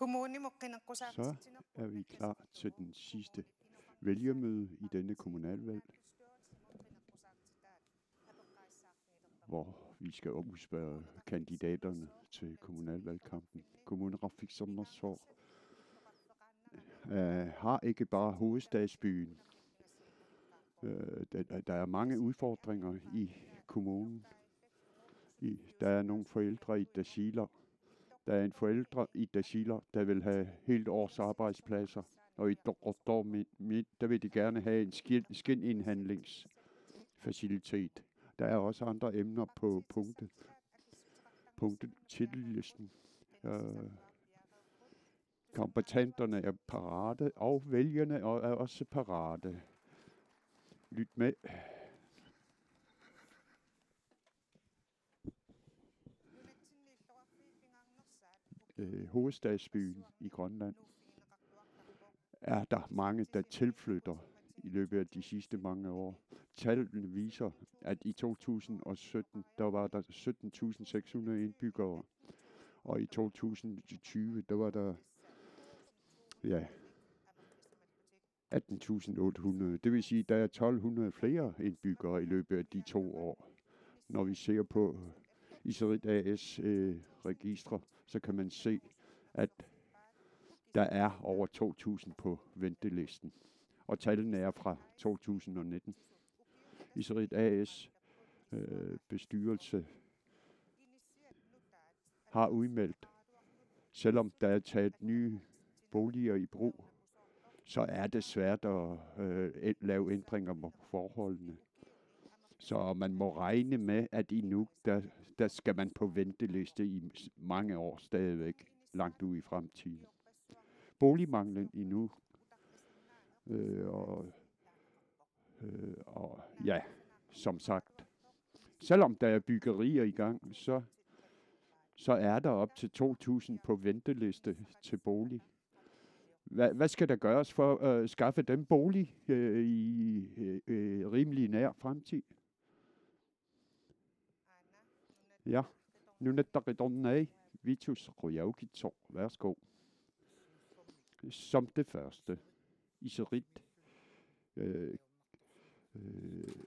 Så er vi klar til den sidste vælgermøde i denne kommunalvalg, hvor vi skal udspørge kandidaterne til kommunalvalgkampen. Kommuneraffiksommersår har ikke bare hovedstadsbyen. Der er mange udfordringer i kommunen. Der er nogle forældre i Tasiilaq. Der er en forældre i Tasiilaq, der vil have helt års arbejdspladser. Og i Qaqortoq, der vil de gerne have en skinindhandlingsfacilitet. Der er også andre emner på punktet titellisten. Kompetenterne er parate, og vælgerne er også parate. Lyt med. Hovedstadsbyen i Grønland er der mange, der tilflytter i løbet af de sidste mange år. Tallene viser, at i 2017, der var der 17.600 indbyggere, og i 2020, der var der 18.800. Det vil sige, at der er 1.200 flere indbyggere i løbet af de 2 år. Når vi ser på Iserit AS registre, så kan man se, at der er over 2.000 på ventelisten. Og tallene er fra 2019. Iserit AS bestyrelse har udmeldt, selvom der er taget nye boliger i brug, så er det svært at lave ændringer på forholdene. Så man må regne med, at i Nuuk, der skal man på venteliste i mange år stadigvæk, langt ud i fremtiden. Boligmanglen i Nuuk, som sagt, selvom der er byggerier i gang, så er der op til 2.000 på venteliste til bolig. Hvad skal der gøres for at skaffe dem bolig i rimelig nær fremtid? Ja, nu Nunattaqitornai Vitus Qujaukitsoq. Værsgo. Som det første. Iserit.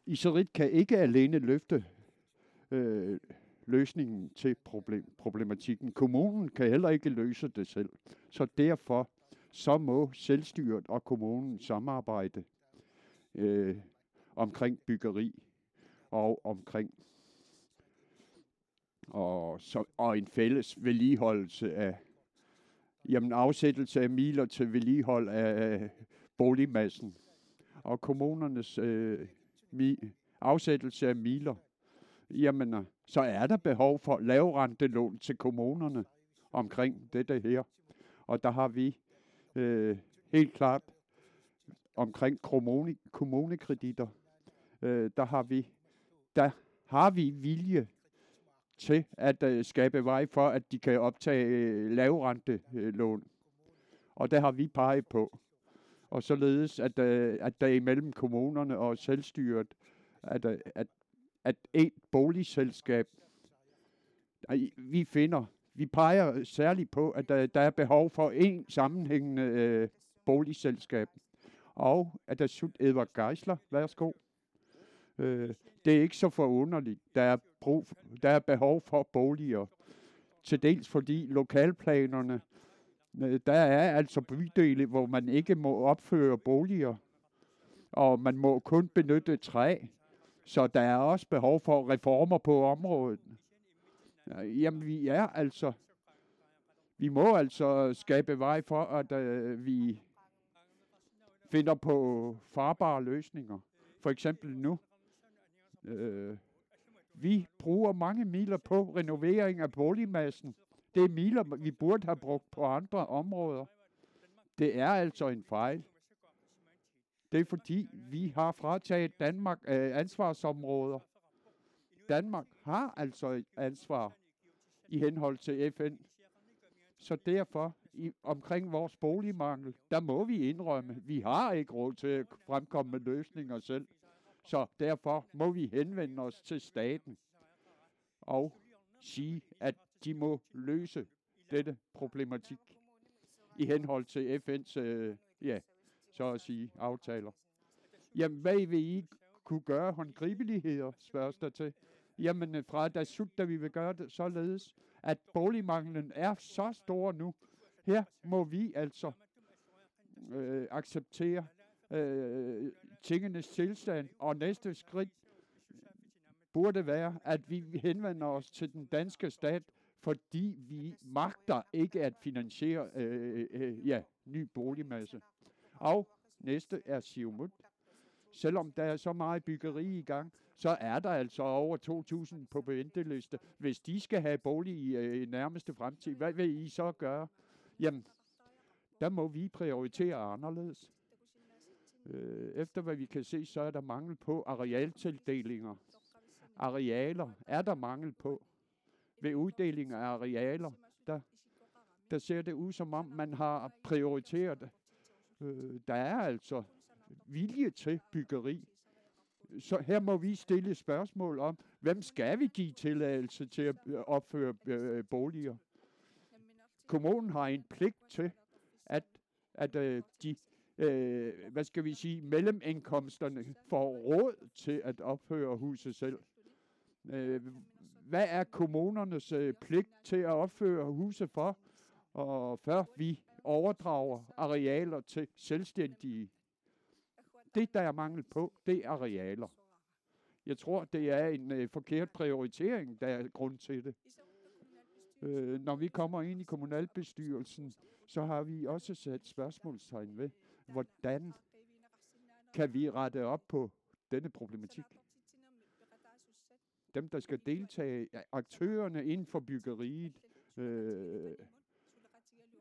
Iserit kan ikke alene løfte løsningen til problematikken. Kommunen kan heller ikke løse det selv. Så derfor så må selvstyret og kommunen samarbejde omkring byggeri og omkring og en fælles vedligeholdelse af afsættelse af midler til vedligehold af boligmassen og kommunernes afsættelse af midler. Så er der behov for lavrentelån til kommunerne omkring dette her. Og der har vi helt klart omkring kommunekreditter, der har vi vilje til at skabe vej for, at de kan optage lavrentelån. Og det har vi peget på. Og således, at der imellem kommunerne og selvstyret, at et boligselskab, vi peger særligt på, at der er behov for en sammenhængende boligselskab. Og at der er Edvard Geisler, værsgo. Det er ikke så forunderligt. Der er behov for boliger. Til dels fordi lokalplanerne, der er altså bydele, hvor man ikke må opføre boliger. Og man må kun benytte træ. Så der er også behov for reformer på området. Vi må altså skabe vej for, at vi finder på farbare løsninger. For eksempel nu. Vi bruger mange midler på renovering af boligmassen. Det er midler, vi burde have brugt på andre områder. Det er altså en fejl. Det er fordi, vi har frataget Danmark ansvarsområder. Danmark har altså et ansvar i henhold til FN. Så derfor, omkring vores boligmangel, der må vi indrømme, vi har ikke råd til at fremkomme med løsninger selv. Så derfor må vi henvende os til staten og sige, at de må løse dette problematik. i henhold til FN's, så at sige, aftaler. Jamen, hvad vil I kunne gøre håndgribeligheder, spørges der til. Jamen, fra da vi vil gøre det således, at boligmanglen er så stor nu. Her må vi altså acceptere tingenes tilstand, og næste skridt burde være, at vi henvender os til den danske stat, fordi vi magter ikke at finansiere ny boligmasse. Og næste er Siumut. Selvom der er så meget byggeri i gang, så er der altså over 2.000 på venteliste. Hvis de skal have bolig i nærmeste fremtid, hvad vil I så gøre? Jamen, der må vi prioritere anderledes. Efter hvad vi kan se, så er der mangel på arealtildelinger. Arealer er der mangel på. Ved uddeling af arealer, der ser det ud, som om man har prioriteret. Der er altså vilje til byggeri. Så her må vi stille spørgsmål om, hvem skal vi give tilladelse til at opføre boliger? Kommunen har en pligt til, at de mellemindkomsterne får råd til at opføre huset selv. Hvad er kommunernes pligt til at opføre huset for, og før vi overdrager arealer til selvstændige? Det, der er mangel på, det er arealer. Jeg tror, det er en forkert prioritering, der er grund til det. Når vi kommer ind i kommunalbestyrelsen, så har vi også sat spørgsmålstegn ved, hvordan kan vi rette op på denne problematik? Dem, der skal deltage, aktørerne inden for byggeriet,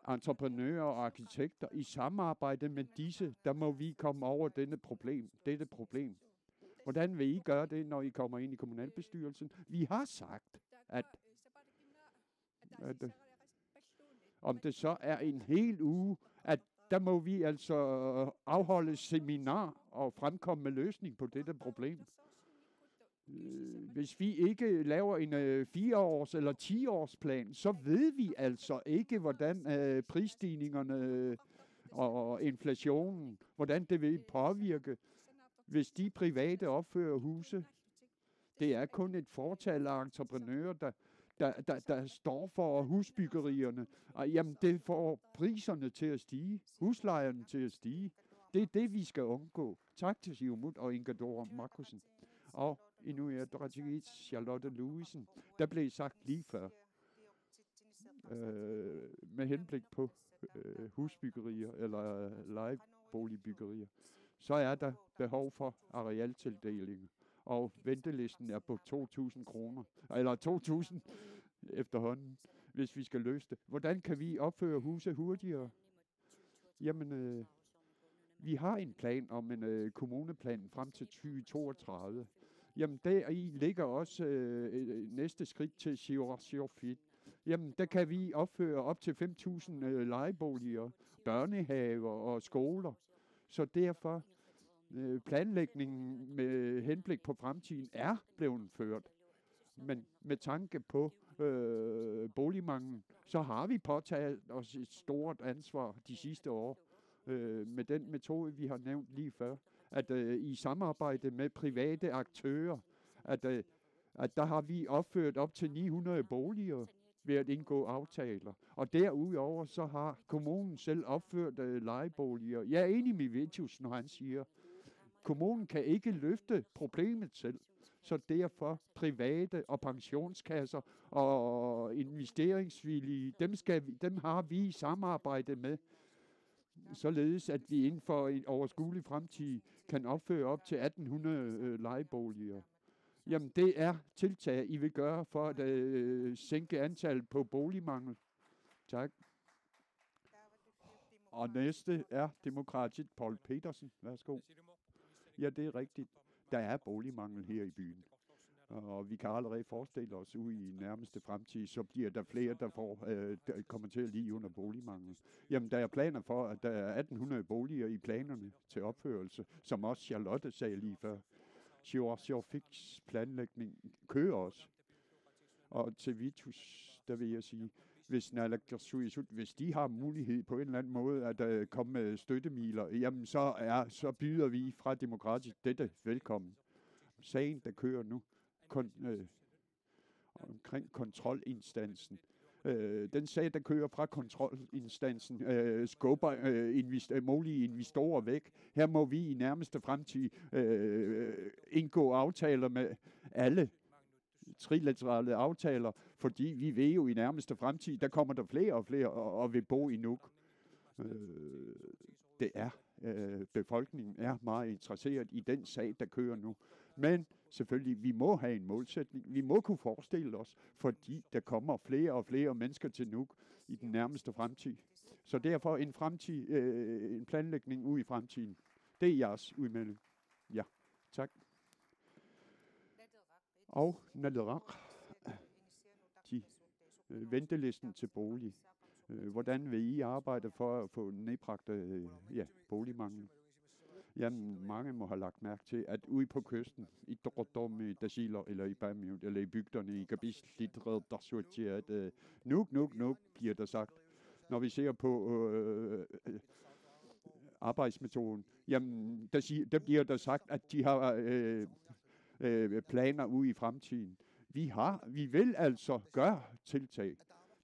entreprenører og arkitekter, i samarbejde med disse, der må vi komme over dette problem. Hvordan vil I gøre det, når I kommer ind i kommunalbestyrelsen? Vi har sagt, at om det så er en hel uge, at der må vi altså afholde seminar og fremkomme med løsning på dette problem. Hvis vi ikke laver en 4-års eller 10-års plan, så ved vi altså ikke, hvordan prisstigningerne og inflationen, hvordan det vil påvirke, hvis de private opfører huse. Det er kun et fortal af entreprenører, der står for husbyggerierne. Og jamen, det får priserne til at stige, huslejerne til at stige. Det er det, vi skal undgå. Tak til Siumut og Inga Dora Markusen. Og Inuit Ataqatigiits Charlotte Louisen, der blev sagt lige før, med henblik på husbyggerier eller lejeboligbyggerier, så er der behov for arealtildelinger. Og ventelisten er på 2.000 kroner, eller 2.000 efterhånden, hvis vi skal løse det. Hvordan kan vi opføre huse hurtigere? Jamen, vi har en plan om en kommuneplan frem til 2032. Jamen, deri ligger også næste skridt til Siorsiorfit. Jamen, der kan vi opføre op til 5.000 lejeboliger, børnehaver og skoler. Så derfor planlægningen med henblik på fremtiden er blevet ført. Men med tanke på boligmanglen, så har vi påtaget os et stort ansvar de sidste år med den metode, vi har nævnt lige før, at i samarbejde med private aktører, at der har vi opført op til 900 boliger ved at indgå aftaler. Og derudover så har kommunen selv opført lejeboliger. Jeg er enig med Vitus, når han siger, kommunen kan ikke løfte problemet selv. Så derfor private og pensionskasser og investeringsvillige, dem har vi i samarbejde med, således at vi inden for en overskuelig fremtid kan opføre op til 1.800 lejeboliger. Jamen, det er tiltag, I vil gøre for at sænke antallet på boligmangel. Tak. Og næste er demokratisk Paul Petersen. Værsgo. Ja, det er rigtigt. Der er boligmangel her i byen. Og vi kan allerede forestille os ud i nærmeste fremtid, så bliver der flere, der kommer til at lide under boligmangel. Jamen, der er planer for, at der er 1.800 boliger i planerne til opførelse, som også Charlotte sagde lige før. Siorsiorfiks planlægning kører også. Og til Vitus, der vil jeg sige, hvis de har mulighed på en eller anden måde at komme med støttemiler, jamen så byder vi fra Demokratisk dette velkommen. Sagen, der kører nu omkring kontrolinstansen. Den sag, der kører fra kontrolinstansen, skubber mulige investorer væk. Her må vi i nærmeste fremtid indgå aftaler med alle trilaterale aftaler, fordi vi ved jo i nærmeste fremtid, der kommer der flere og flere og vil bo i Nuuk. Befolkningen er meget interesseret i den sag, der kører nu. Men selvfølgelig, vi må have en målsætning. Vi må kunne forestille os, fordi der kommer flere og flere mennesker til Nuuk i den nærmeste fremtid. Så derfor en planlægning ud i fremtiden. Det er jeres udmelding. Ja, tak. Og Naleraq, ventelisten til bolig. Hvordan vil I arbejde for at få nedbragt boligmangel? Jamen, mange må have lagt mærke til, at ude på kysten, i Dordom, i Dasiler, eller i Bamiut, eller i bygderne, i Kabislit, at Nuuk, bliver der sagt. Når vi ser på arbejdsmetoden, jamen, der bliver der sagt, at de har planer ude i fremtiden. Vi vil altså gøre tiltag.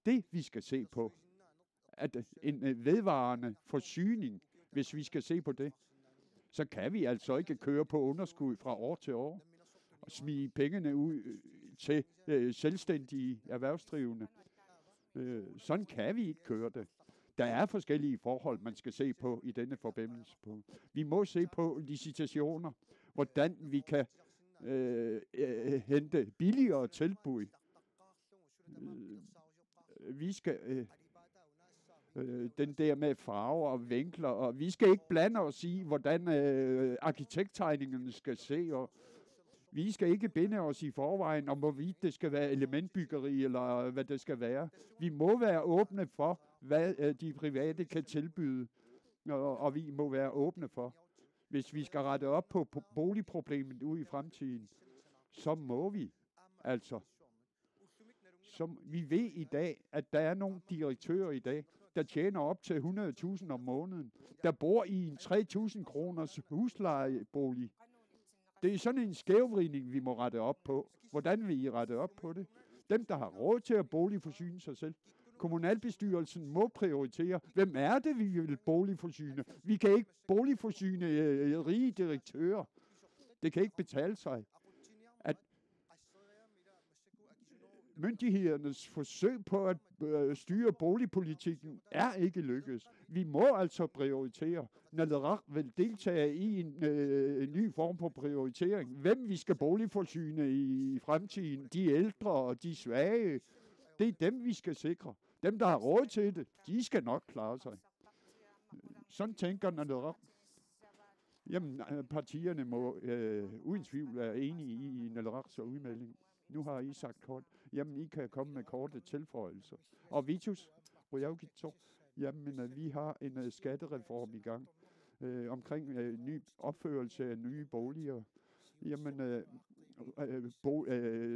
Det, vi skal se på, at en vedvarende forsyning, hvis vi skal se på det, så kan vi altså ikke køre på underskud fra år til år og smide pengene ud til selvstændige erhvervsdrivende. Sådan kan vi ikke køre det. Der er forskellige forhold, man skal se på i denne forbindelse. Vi må se på licitationer, hvordan vi kan hente billigere tilbud. Vi skal den der med farver og vinkler, og vi skal ikke blande os i, hvordan arkitekttegningerne skal se, og vi skal ikke binde os i forvejen, om hvorvidt det skal være elementbyggeri, eller hvad det skal være. Vi må være åbne for, hvad de private kan tilbyde, og vi må være åbne for. Hvis vi skal rette op på boligproblemet ude i fremtiden, så må vi altså. Som vi ved i dag, at der er nogle direktører i dag, der tjener op til 100.000 om måneden, der bor i en 3.000 kroners huslejebolig. Det er sådan en skævvridning, vi må rette op på. Hvordan vil I rette op på det? Dem, der har råd til at boligforsyne sig selv. Kommunalbestyrelsen må prioritere. Hvem er det, vi vil boligforsyne? Vi kan ikke boligforsyne rige direktører. Det kan ikke betale sig. At myndighedernes forsøg på at styre boligpolitikken er ikke lykkes. Vi må altså prioritere. Naleraq vil deltage i en ny form for prioritering. Hvem vi skal boligforsyne i fremtiden, de ældre og de svage, det er dem, vi skal sikre. Dem, der har råd til det, de skal nok klare sig. Sådan tænker Naleraq. Jamen, partierne må uden tvivl være enige i Naleraqs udmelding. Nu har I sagt kort. Jamen, I kan komme med korte tilføjelser. Og Vitus, jamen, vi har en skattereform i gang omkring ny opførelse af nye boliger. Jamen,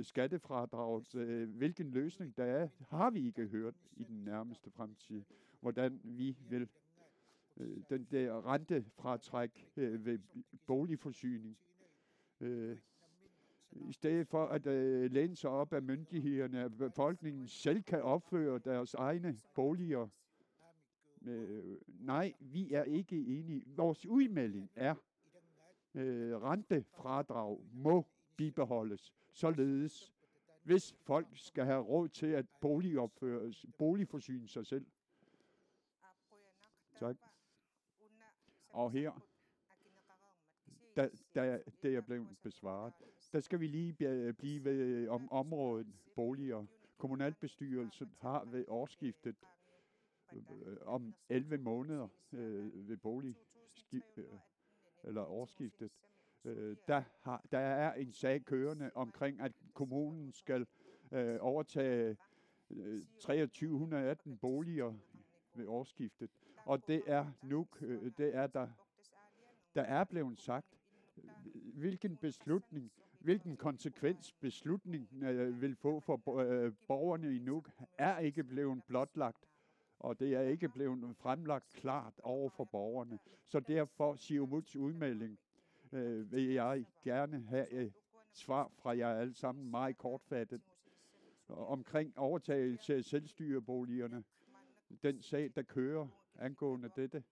skattefradraget, hvilken løsning der er, har vi ikke hørt i den nærmeste fremtid. Hvordan vi vil den der rentefratræk ved boligforsyning. I stedet for at læne sig op af myndighederne, at befolkningen selv kan opføre deres egne boliger. Nej, vi er ikke enige. Vores udmelding er, rentefradrag må bibeholdes, således hvis folk skal have råd til at boligforsyne sig selv. Tak. Og her, det er blevet besvaret. Der skal vi lige blive ved om området boliger. Kommunalbestyrelsen har ved årsskiftet om 11 måneder ved eller årsskiftet. Der er en sag kørende omkring, at kommunen skal overtage 2318 boliger ved årsskiftet. Og det er nu, der er blevet sagt, hvilken beslutning hvilken konsekvens beslutningen vil få for borgerne i Nuuk, er ikke blevet blotlagt, og det er ikke blevet fremlagt klart over for borgerne. Så derfor Siumuts udmelding vil jeg gerne have svar fra jer alle sammen, meget kortfattet, omkring overtagelse af selvstyreboligerne. Den sag, der kører angående dette,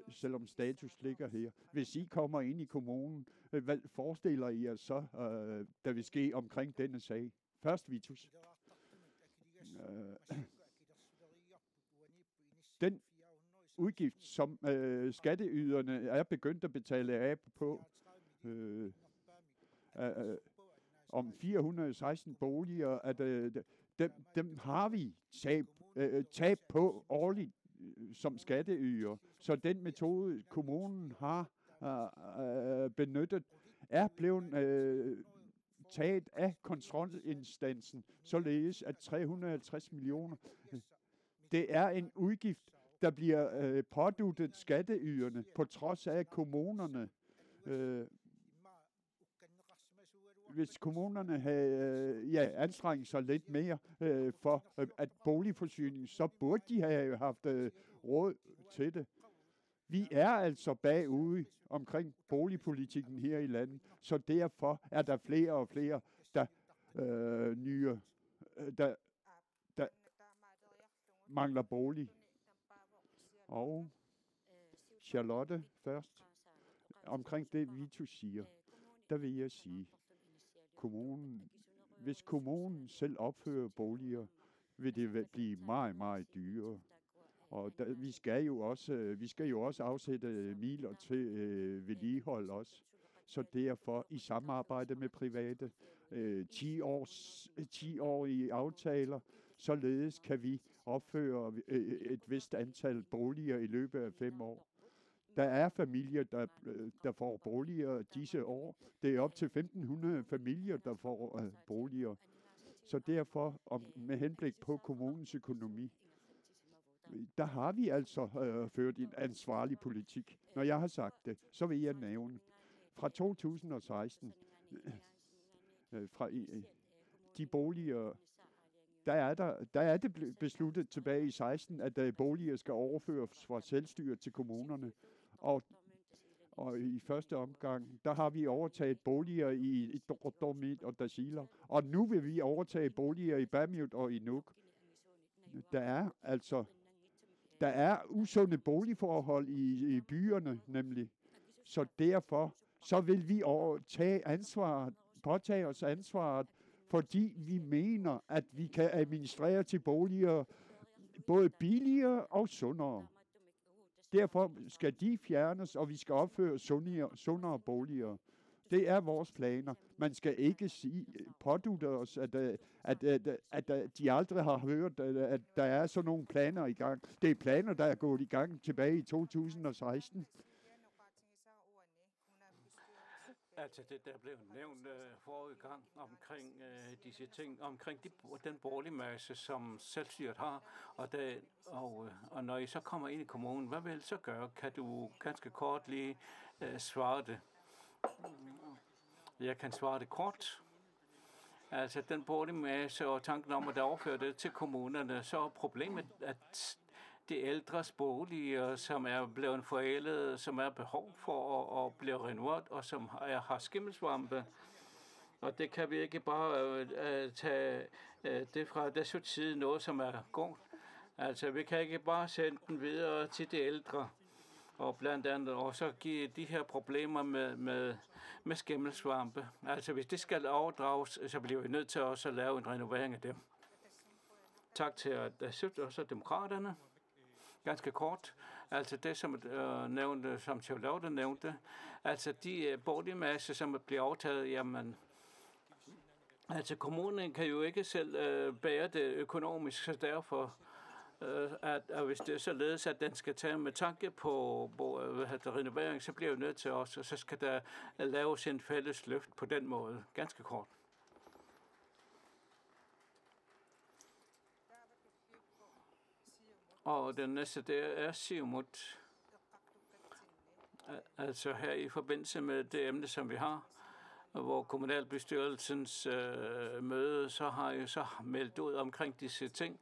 selvom status ligger her. Hvis I kommer ind i kommunen, hvad forestiller I jer så, der vil ske omkring denne sag? Først, Vitus. Den udgift, som skatteyderne er begyndt at betale af på, om 416 boliger, at dem har vi tab på årligt som skatteyder. Så den metode, kommunen har benyttet, er blevet taget af kontrolinstansen, således at 350 millioner. Det er en udgift, der bliver påduttet skatteyderne, på trods af kommunerne. Hvis kommunerne havde anstrengt sig lidt mere for at boligforsyning, så burde de have haft råd til det. Vi er altså bagude omkring boligpolitikken her i landet, så derfor er der flere og flere, der mangler bolig. Og Charlotte først. Omkring det, Vitus siger, der vil jeg sige, hvis kommunen selv opfører boliger, vil det blive meget, meget dyrere. Og vi skal jo også afsætte midler til vedligehold også. Så derfor i samarbejde med private 10-årige aftaler, således kan vi opføre et vist antal boliger i løbet af 5 år. Der er familier, der får boliger disse år. Det er op til 1.500 familier, der får boliger. Så derfor, med henblik på kommunens økonomi, der har vi altså ført en ansvarlig politik. Når jeg har sagt det, så vil jeg nævne, fra 2016, fra de boliger, der er det besluttet tilbage i 16, at boliger skal overføres fra selvstyre til kommunerne. Og i første omgang, der har vi overtaget boliger i Dordomit og Dasila. Og nu vil vi overtage boliger i Bamiut og i Nuuk. Der er usunde boligforhold i byerne, nemlig. Så derfor, så vil vi påtage os ansvaret, fordi vi mener, at vi kan administrere til boliger både billigere og sundere. Derfor skal de fjernes, og vi skal opføre sundere boliger. Det er vores planer. Man skal ikke pådutte os, at de aldrig har hørt, at der er sådan nogle planer i gang. Det er planer, der er gået i gang tilbage i 2016. Altså det, der blev nævnt forrige gang omkring disse ting, omkring den boligmasse, som selvstyret har, og når I så kommer ind i kommunen, hvad vil I så gøre? Kan du ganske kort lige svare det? Jeg kan svare det kort. Altså den boligmasse og tanken om at overføre det til kommunerne, så er problemet, at de ældres boliger, som er blevet forældet, som er behov for at blive renoveret, og som har skimmelsvampe. Og det kan vi ikke bare tage det fra deres side, noget som er godt. Altså, vi kan ikke bare sende den videre til de ældre, og blandt andet også give de her problemer med skimmelsvampe. Altså, hvis det skal overdrages, så bliver vi nødt til også at lave en renovering af dem. Tak til også demokraterne. Ganske kort, altså det, som nævnte, som Charlotte nævnte, altså de boligmasse, som bliver overtaget, jamen, altså kommunen kan jo ikke selv bære det økonomisk, så derfor, at hvis det er således, at den skal tage med tanke på renovering, så bliver jo nødt til os, og så skal der laves en fælles løft på den måde. Ganske kort. Og den næste, det er Siumut. Altså her i forbindelse med det emne, som vi har. hvor kommunalbestyrelsens møde så har jo så meldt ud omkring disse ting,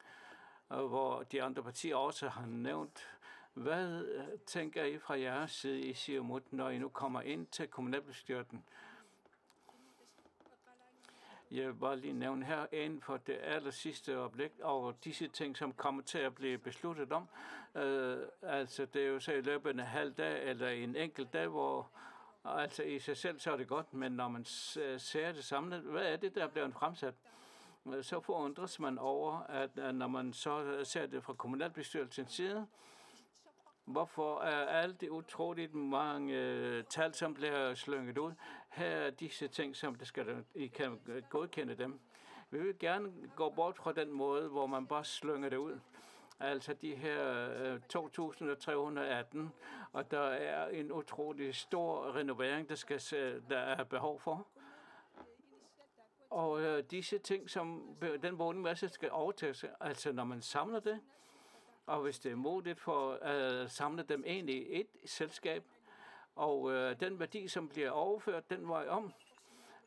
og hvor de andre partier også har nævnt. Hvad tænker I fra jeres side i Siumut, når I nu kommer ind til kommunalbestyrelsen? Jeg vil bare lige nævne her inden for det aller sidste øjeblik over disse ting, som kommer til at blive besluttet om. Altså det er jo så i løbet af en halv dag eller en enkelt dag, hvor altså i sig selv så er det godt, men når man ser det samlet, hvad er det, der er blevet fremsat? Så forundres man over, at når man så ser det fra kommunalbestyrelsens side, hvorfor er alle de utroligt mange tal, som bliver slynget ud? Her er disse ting, som det skal, I kan godkende dem. Vi vil gerne gå bort fra den måde, hvor man bare slynger det ud. Altså de her 2.318, og der er en utrolig stor renovering, der er behov for. Og disse ting, som den boligmasse skal overtages, altså når man samler det, og hvis det er muligt for at samle dem ind i et selskab, og den værdi, som bliver overført den vej om,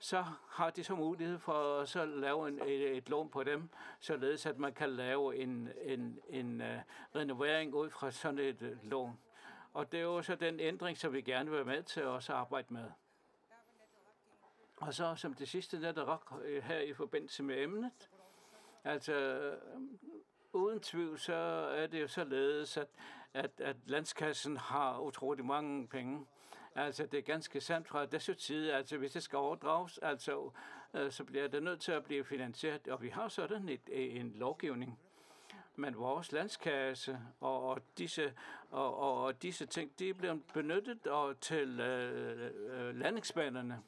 så har de så mulighed for at så lave et lån på dem, således at man kan lave en renovering ud fra sådan et lån. Og det er jo så den ændring, som vi gerne vil være med til at også arbejde med. Og så som det sidste netop her i forbindelse med emnet, altså uden tvivl, så er det jo således, at landskassen har utrolig mange penge. Altså, det er ganske sandt fra deres side. Altså, hvis det skal overdrages, altså, så bliver det nødt til at blive finansieret. Og vi har sådan en lovgivning. Men vores landskasse og disse ting, de er blevet benyttet til landingsbanerne.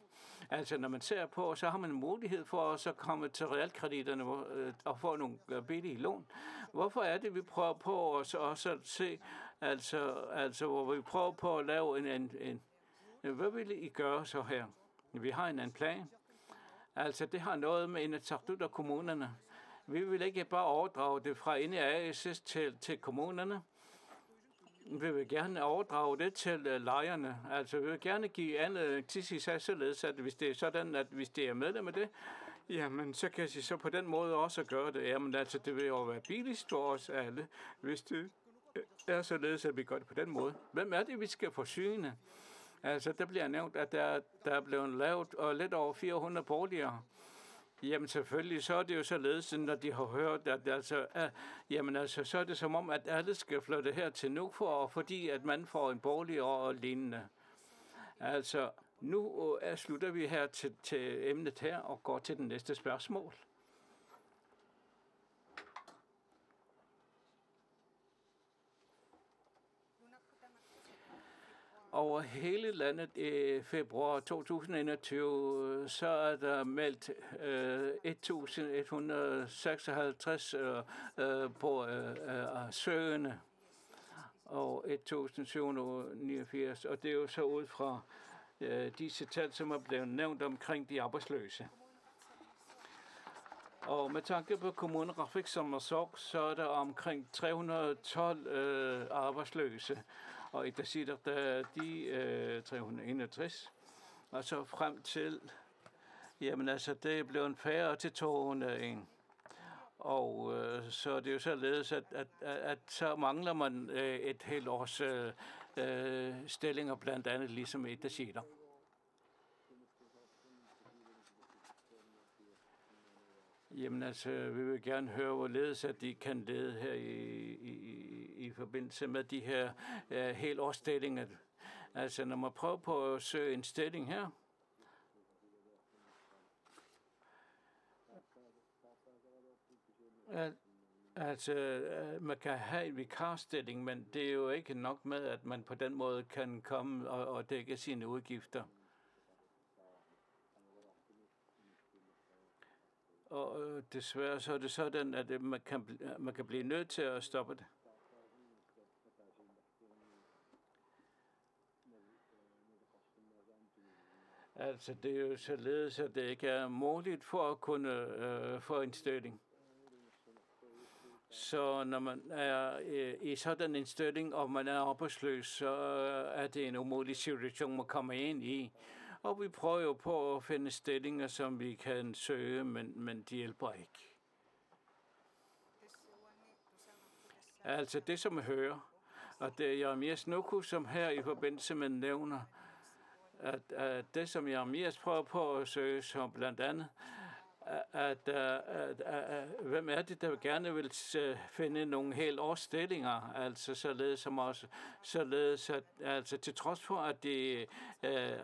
Altså, når man ser på, så har man en mulighed for at så komme til realkreditterne og få nogle billige lån. Hvorfor er det, vi prøver på også at se, altså hvor vi prøver på at lave en hvad vil I gøre så her? Vi har en anden plan. Altså, det har noget med Inatsisartut og kommunerne. Vi vil ikke bare overdrage det fra inde i ASS til kommunerne. Vi vil gerne overdrage det til lejerne. Altså, vi vil gerne give andet til sig således, at hvis det er sådan, at hvis det er medlem af det, jamen, så kan de så på den måde også gøre det. Jamen, altså, det vil jo være billigst for os alle, hvis det er således, at vi gør det på den måde. Hvem er det, vi skal forsyne? Altså, der bliver nævnt, at der er blevet lavet lidt over 400 boliger. Jamen selvfølgelig, så er det jo således, når de har hørt, at så er det som om, at alle skal flytte her til nu, fordi at man får en bolig og lignende. Altså, nu slutter vi her til emnet her og går til den næste spørgsmål. Over hele landet i februar 2021, så er der meldt 1156 på søgende og 1789, og det er jo så ud fra disse tal, som er blevet nævnt omkring de arbejdsløse. Og med tanke på kommunen Rafik som så er der omkring 312 arbejdsløse. Og i der siger der de 361, og så frem til, jamen altså, det er blevet færre til 201. Og så er det jo således, at så mangler man et helt års stillinger, blandt andet ligesom i der siger der. Jamen altså, vi vil gerne høre, hvorledes at de kan lede her i forbindelse med de her helårsstillinger. Altså, når man prøver på at søge en stilling her, altså, man kan have en vikarstilling, men det er jo ikke nok med, at man på den måde kan komme og dække sine udgifter. Og desværre så er det sådan, at man kan blive nødt til at stoppe det. Altså, det er jo således, at det ikke er muligt for at kunne få en støtning. Så når man er i sådan en støtning, og man er arbejdsløs, så er det en umulig situation, man kommer ind i. Og vi prøver jo på at finde stillinger, som vi kan søge, men de hjælper ikke. Altså det, som jeg hører, og det er Jeremias Nuku, som her i forbindelse med nævner, at det, som Jeremias prøver på at søge, som blandt andet, hvem er det, der gerne vil finde nogle helt årsstillinger, altså således som også, således at, altså til trods for, at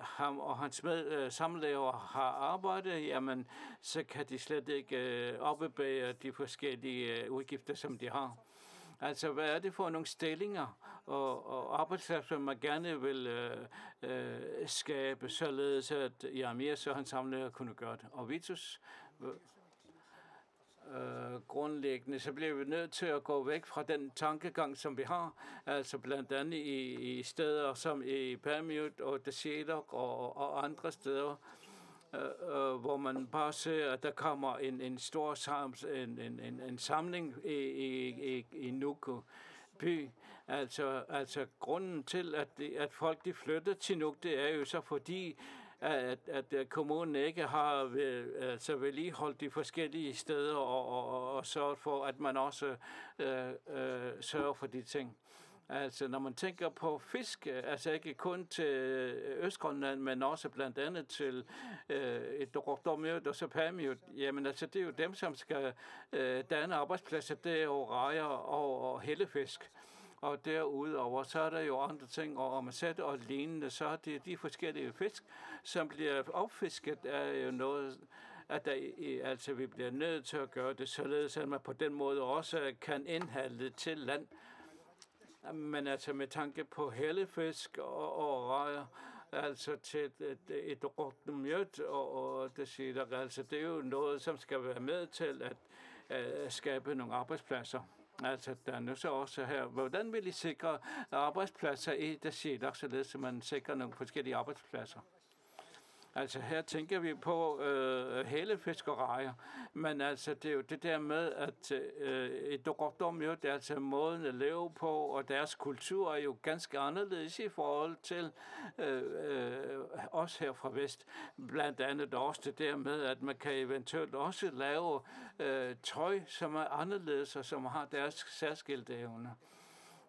ham og hans samlever har arbejdet, jamen, så kan de slet ikke oppebære de forskellige udgifter, som de har. Altså, hvad er det for nogle stillinger og arbejdspladser, man gerne vil skabe, således at Jeremias og hans samlever kunne gøre det. Og Vitus, grundlæggende, så bliver vi nødt til at gå væk fra den tankegang, som vi har, altså blandt andet i steder som i Permiut og Deshedok og andre steder, hvor man bare ser, at der kommer en stor en samling i Nuuk by. Altså grunden til, at folk de flytter til Nuuk, det er jo så fordi, at kommunen ikke har vedligeholdt de forskellige steder og sørget for, at man også sørger for de ting. Altså, når man tænker på fisk, altså ikke kun til Østgrønland, men også blandt andet til Dordomiut og Sapamiut, jamen altså, det er jo dem, som skal danne arbejdspladser, det er jo rejer og hellefisk. Og derudover, så er der jo andre ting, og omsæt og lignende, så er det de forskellige fisk, som bliver opfisket, er jo noget, at altså, vi bliver nødt til at gøre det, således at man på den måde også kan indhandle til land. Men altså med tanke på hellefisk og rejer, altså til et rådmjødt og det siger, altså det er jo noget, som skal være med til at skabe nogle arbejdspladser. Altså der er nu så også her, hvordan vil I sikre arbejdspladser i det siger, således at man sikrer nogle forskellige arbejdspladser? Altså her tænker vi på hellefisk og rejer, men altså det er jo det der med, at et Dordomiut, det er altså måden at leve på, og deres kultur er jo ganske anderledes i forhold til os her fra Vest. Blandt andet også det der med, at man kan eventuelt også lave tøj, som er anderledes og som har deres særskilte evner.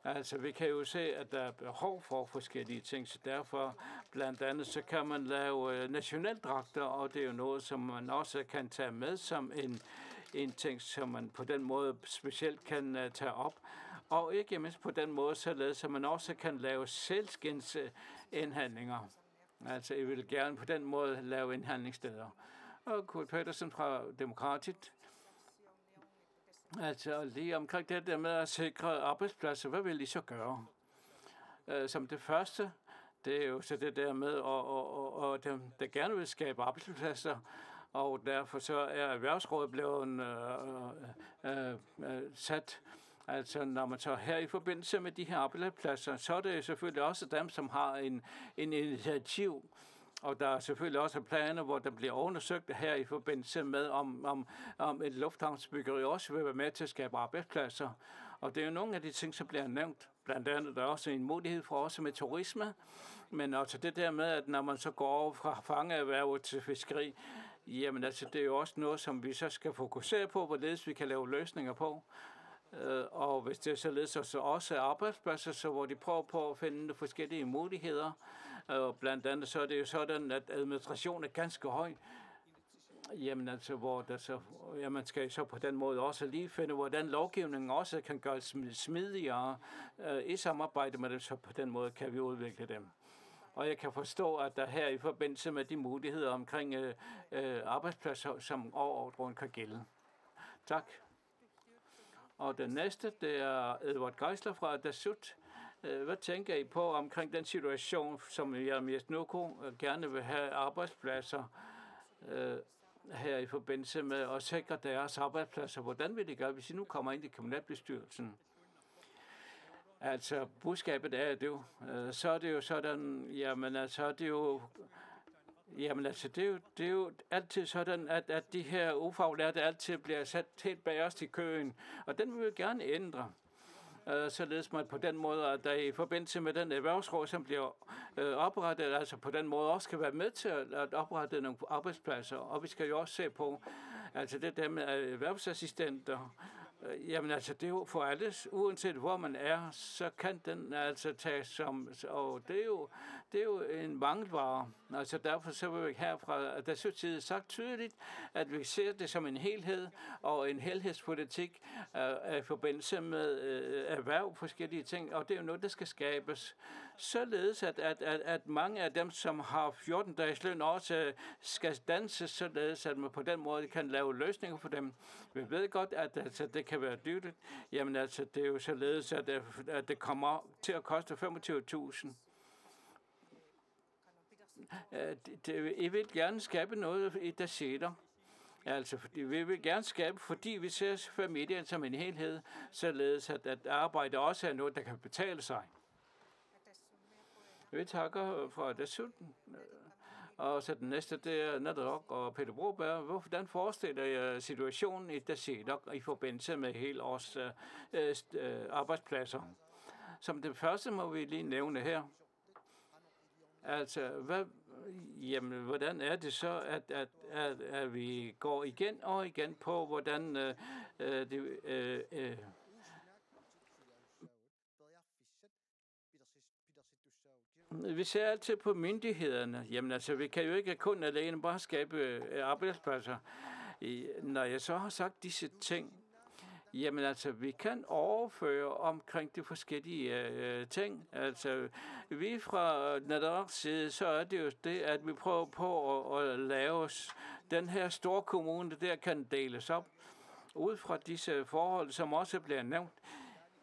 Altså, vi kan jo se, at der er behov for forskellige ting, så derfor blandt andet, så kan man lave nationaldragter, og det er jo noget, som man også kan tage med som en ting, som man på den måde specielt kan tage op. Og ikke mindst på den måde, således at man også kan lave selvskinsindhandlinger. Altså, jeg vil gerne på den måde lave indhandlingssteder. Og Kurt Petersen fra Demokratiet. Altså lige omkring det der med at sikre arbejdspladser, hvad vil I så gøre? Som det første, det er jo så det der med, og dem, der gerne vil skabe arbejdspladser, og derfor så er erhvervsrådet blevet sat. Altså når man så her i forbindelse med de her arbejdspladser, så er det jo selvfølgelig også dem, som har en initiativ. Og der er selvfølgelig også planer, hvor der bliver undersøgt her i forbindelse med, om et lufthavnsbyggeri også vil være med til at skabe arbejdspladser. Og det er jo nogle af de ting, som bliver nævnt. Blandt andet der er også en mulighed for også med turisme. Men også det der med, at når man så går over fra fangeerhvervet til fiskeri, jamen altså det er jo også noget, som vi så skal fokusere på, hvorledes vi kan lave løsninger på. Og hvis det er således så også er arbejdspladser, så hvor de prøver på at finde forskellige muligheder. Og blandt andet så er det jo sådan, at administration er ganske høj. Jamen altså, hvor der så, man skal så på den måde også lige finde, hvordan lovgivningen også kan gøres smidigere i samarbejde med dem, så på den måde kan vi udvikle dem. Og jeg kan forstå, at der her i forbindelse med de muligheder omkring arbejdspladser, som overordnet kan gælde. Tak. Og den næste, det er Edward Geisler fra Dasut. Hvad tænker I på omkring den situation, som Jeremias Nuku gerne vil have arbejdspladser her i forbindelse med at sikre deres arbejdspladser? Hvordan vil det gøre, hvis I nu kommer ind i kommunalbestyrelsen? Altså, budskabet er det jo, så er det jo sådan, jamen altså, det er jo altid sådan, at de her ufaglærte altid bliver sat helt bagerst i køen, og den vil vi gerne ændre. således man på den måde, at der i forbindelse med den erhvervsråd, som bliver oprettet, altså på den måde også kan være med til at oprette nogle arbejdspladser. Og vi skal jo også se på, altså det der med erhvervsassistenter. Jamen altså, det er jo for alle, uanset hvor man er, så kan den altså tages som, og det er jo en mangelvare. Altså derfor så vil vi herfra, der er sagt tydeligt, at vi ser det som en helhed, og en helhedspolitik i forbindelse med erhverv, forskellige ting, og det er jo noget, der skal skabes. Således, at mange af dem, som har 14 dages løn, også skal danses, således at man på den måde kan lave løsninger for dem. Vi ved godt, at altså, det kan være dyrt. Jamen altså, det er jo således, at det kommer til at koste 25.000. I vil gerne skabe noget i der sætter. Altså, vi vil gerne skabe, fordi vi ser familien som en helhed, således at arbejde også er noget, der kan betale sig. Vi takker for desuden. Og så den næste, det er Nadok og Peter Broberg. Hvordan forestiller jeg situationen i Dassedok i forbindelse med hele års arbejdspladser? Som det første må vi lige nævne her. Altså, hvordan er det så, at vi går igen og igen på, hvordan vi ser altid på myndighederne. Jamen altså, vi kan jo ikke kun alene bare skabe arbejdspladser. Når jeg så har sagt disse ting, jamen altså, vi kan overføre omkring de forskellige ting. Altså, vi fra Nadaraks side, så er det jo det, at vi prøver på at lave den her store kommune, der kan deles op ud fra disse forhold, som også bliver nævnt.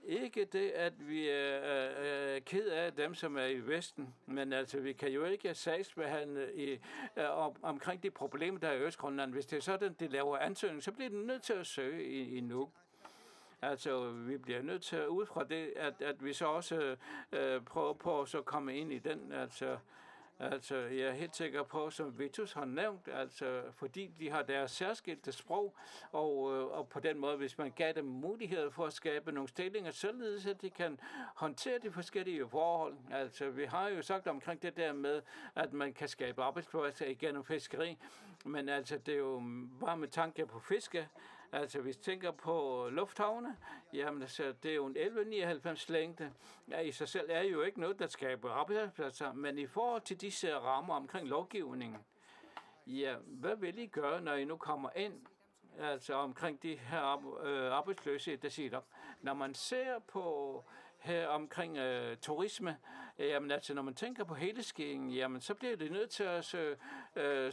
Ikke det, at vi er ked af dem, som er i Vesten, men altså, vi kan jo ikke sagsbehandle omkring de problemer, der er i Østgrønland. Hvis det er sådan, de laver ansøgning, så bliver de nødt til at søge i Nuuk. Altså, vi bliver nødt til, ud fra det, at vi så også prøver på at så komme ind i den, Altså, jeg er helt sikker på, som Vitus har nævnt, altså, fordi de har deres særskilte sprog, og på den måde, hvis man gav dem mulighed for at skabe nogle stillinger, således at de kan håndtere de forskellige forhold. Altså, vi har jo sagt omkring det der med, at man kan skabe arbejdspladser igennem fiskeri, men altså, det er jo bare med tanke på fiske. Altså, hvis vi tænker på lufthavne, jamen altså, det er jo en 1199 længde. Ja, i sig selv er jo ikke noget, der skaber arbejdspladser, men i forhold til disse rammer omkring lovgivningen, ja, hvad vil I gøre, når I nu kommer ind, altså omkring de her arbejdsløse, der siger, når man ser på her omkring turisme, jamen altså, når man tænker på hele skingen, jamen så bliver det nødt til at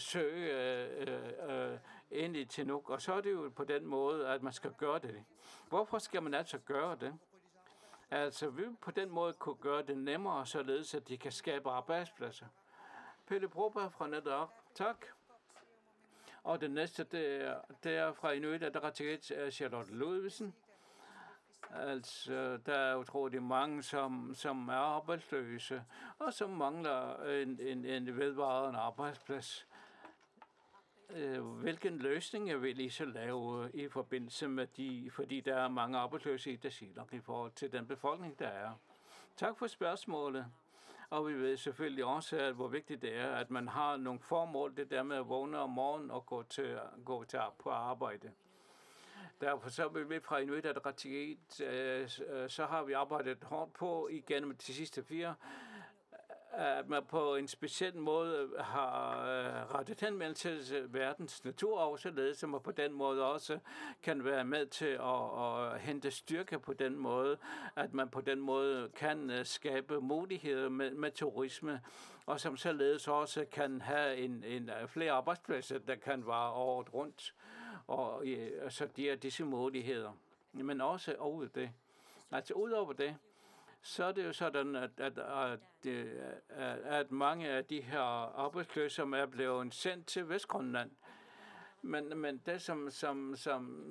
søge ind i Nuuk, og så er det jo på den måde, at man skal gøre det. Hvorfor skal man altså gøre det? Altså, vi på den måde kunne gøre det nemmere, således at de kan skabe arbejdspladser. Pelle Broberg fra Nadaraq. Tak. Og den næste, det er fra Inuit Ataqatigiit, Charlotte Ludvigsen. Altså, der er utrolig mange, som er arbejdsløse, og som mangler en vedvarende arbejdsplads. Hvilken løsning vil I så lave i forbindelse med fordi der er mange arbejdsløse i Dassedok i forhold til den befolkning, der er? Tak for spørgsmålet. Og vi ved selvfølgelig også, at hvor vigtigt det er, at man har nogle formål, det der med at vågne om morgenen og gå på arbejde. Derfor så vil vi fra Inuit Ataqatigiit, så har vi arbejdet hårdt på igennem de sidste 4, at man på en speciel måde har rettet henvendelse til verdens naturarv, således at man på den måde også kan være med til at hente styrke på den måde, at man på den måde kan skabe muligheder med turisme, og som således også kan have en flere arbejdspladser, der kan vare året rundt, og så de er disse muligheder. Men også over det. Altså udover det, så er det jo sådan, at mange af de her arbejdsløse, som er blevet sendt til Vestgrønland, men det, som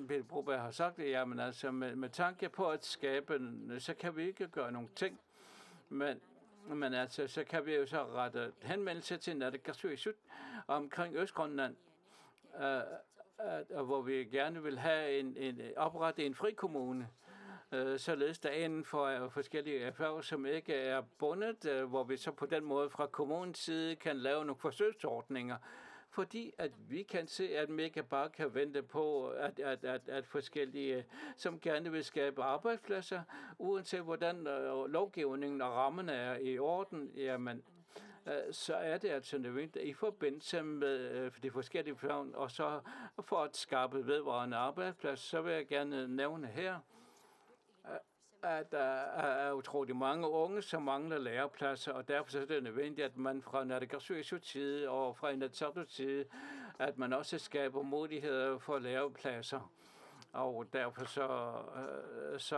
Peter Broberg har sagt, jamen altså med tanke på at skabe, så kan vi ikke gøre nogle ting, men altså, så kan vi jo så rette henvendelse til Naalakkersuisut omkring Østgrønland, hvor vi gerne vil have oprette en frikommune, således der er inden for forskellige erhverv, som ikke er bundet, hvor vi så på den måde fra kommunens side kan lave nogle forsøgsordninger, fordi at vi kan se, at man ikke bare kan vente på, at forskellige, som gerne vil skabe arbejdspladser, uanset hvordan lovgivningen og rammerne er i orden, jamen, så er det altså nødvendigt i forbindelse med de forskellige firmaer, og så for at skabe vedvarende arbejdsplads, så vil jeg gerne nævne her, at der er utrolig mange unge, som mangler lærepladser, og derfor er det nødvendigt, at man fra Naalakkersuisuts side og fra Inatsisartuts side, at man også skaber muligheder for lærepladser. Og derfor så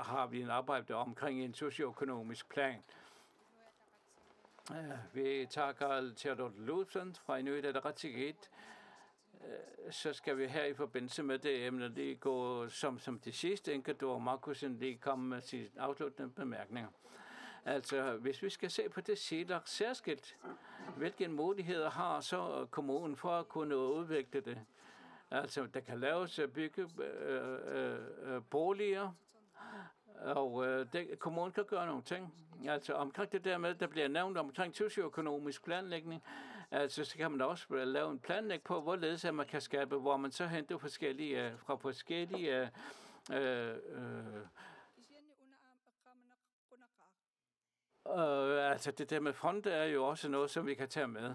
har vi en arbejde omkring en socioøkonomisk plan. Vi takker Theodor Lutzen fra Inuit Ataqatigiit. Så skal vi her i forbindelse med det emne lige gå som det sidste. Enkedur Markusen lige komme med sine afsluttende bemærkninger. Altså, hvis vi skal se på det sider særskilt, hvilke muligheder har så kommunen for at kunne udvikle det? Altså, der kan laves bygge boliger, og kommunen kan gøre nogle ting. Altså, omkring det der med, der bliver nævnt omkring socioøkonomisk planlægning, altså, så kan man også lave en planlægning på, hvorledes at man kan skabe, hvor man så henter fra forskellige altså, det der med fonde er jo også noget, som vi kan tage med.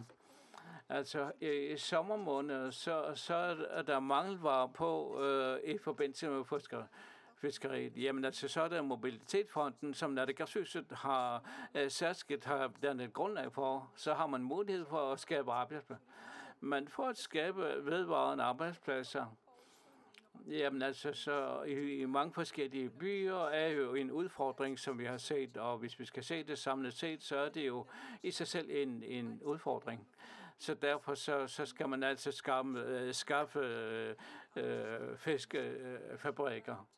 Altså, i sommermåneder, så er der mangelvarer på i forbindelse med fiskeriet. Jamen altså, så er der Mobilitetsfonden, som Naalakkersuisut har særskilt har dannet grundlag for, så har man mulighed for at skabe arbejdspladser. Men for at skabe vedvarende arbejdspladser, jamen altså, så i mange forskellige byer er jo en udfordring, som vi har set, og hvis vi skal se det samlet set, så er det jo i sig selv en udfordring. Så derfor så skal man altså skaffe fiskefabrikker.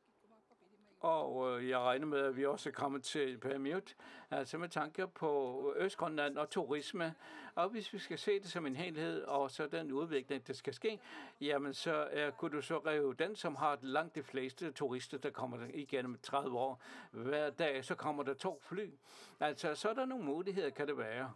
Og jeg regner med, at vi også kommer til Permut, altså med tanke på Østgrønland og turisme. Og hvis vi skal se det som en helhed, og så den udvikling, der skal ske, jamen så kunne du så rive den, som har langt de fleste turister, der kommer der igennem 30 år. Hver dag, så kommer der 2 fly. Altså, så er der nogle muligheder, kan det være.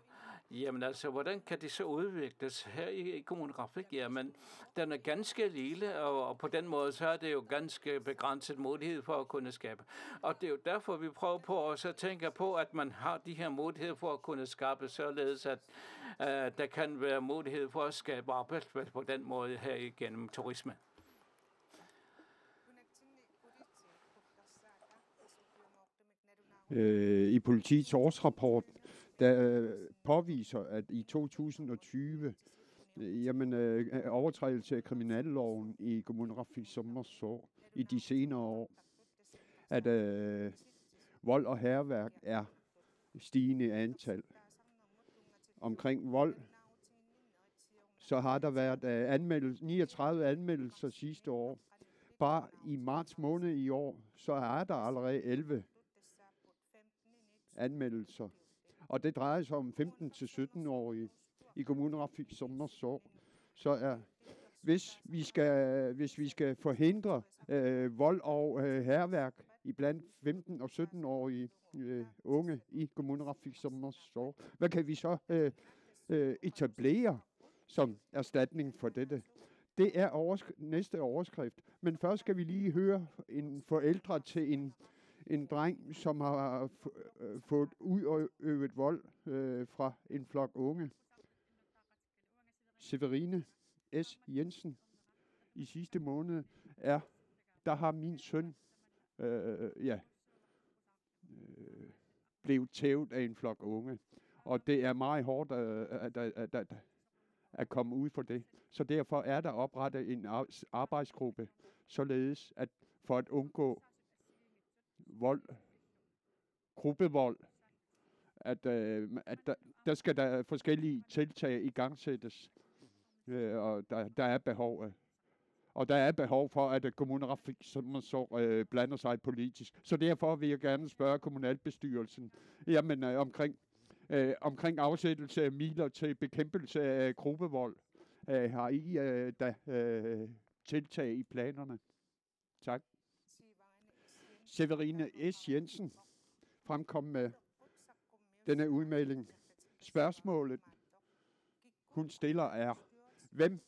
Jamen altså, hvordan kan det så udvikles her i kommunen Ravik? Jamen, den er ganske lille, og på den måde, så er det jo ganske begrænset mulighed for at kunne skabe. Og det er jo derfor, vi prøver på at så tænke på, at man har de her muligheder for at kunne skabe, således at der kan være mulighed for at skabe arbejdsplads på den måde her igennem turisme. I politiets årsrapport, der påviser, at i 2020, overtrædelse af kriminalloven i kommunen Ravik Sommersår i de senere år, at vold og hærværk er stigende antal. Omkring vold, så har der været 39 anmeldelser sidste år. Bare i marts måned i år, så er der allerede 11 anmeldelser. Og det drejer sig om 15-17-årige i kommunen Ravik Sommersår. Så hvis vi skal forhindre vold og hærværk iblandt 15- og 17-årige unge i kommunen Ravik Sommersår, hvad kan vi så etablere som erstatning for dette? Det er næste overskrift. Men først skal vi lige høre en forældre til en dreng, som har fået udøvet vold fra en flok unge. Severine S. Jensen. I sidste måned der har min søn blevet tævet af en flok unge. Og det er meget hårdt at komme ud for det. Så derfor er der oprettet en arbejdsgruppe, således at for at undgå vold, gruppevold, at der skal der forskellige tiltag igangsættes, og der er behov. Og der er behov for, at kommunen Ravik Sommersår blander sig politisk. Så derfor vil jeg gerne spørge kommunalbestyrelsen omkring afsættelse af midler til bekæmpelse af gruppevold. Har I tiltag i planerne? Tak. Severine S. Jensen fremkom med denne udmelding. Spørgsmålet, hun stiller, er, hvem,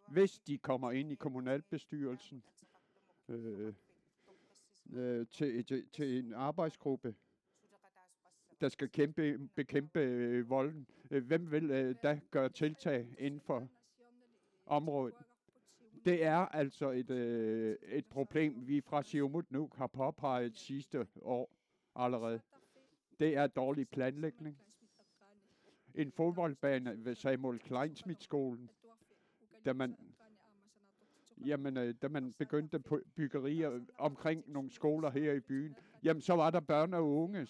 hvis de kommer ind i kommunalbestyrelsen til en arbejdsgruppe, der skal bekæmpe volden, hvem vil da gøre tiltag inden for området? Det er altså et problem, vi fra Siumut Nuuk har påpeget sidste år allerede. Det er dårlig planlægning. En fodboldbane ved Samuel Kleinschmidt-skolen, da man begyndte på byggerier omkring nogle skoler her i byen, jamen så var der børn og unge,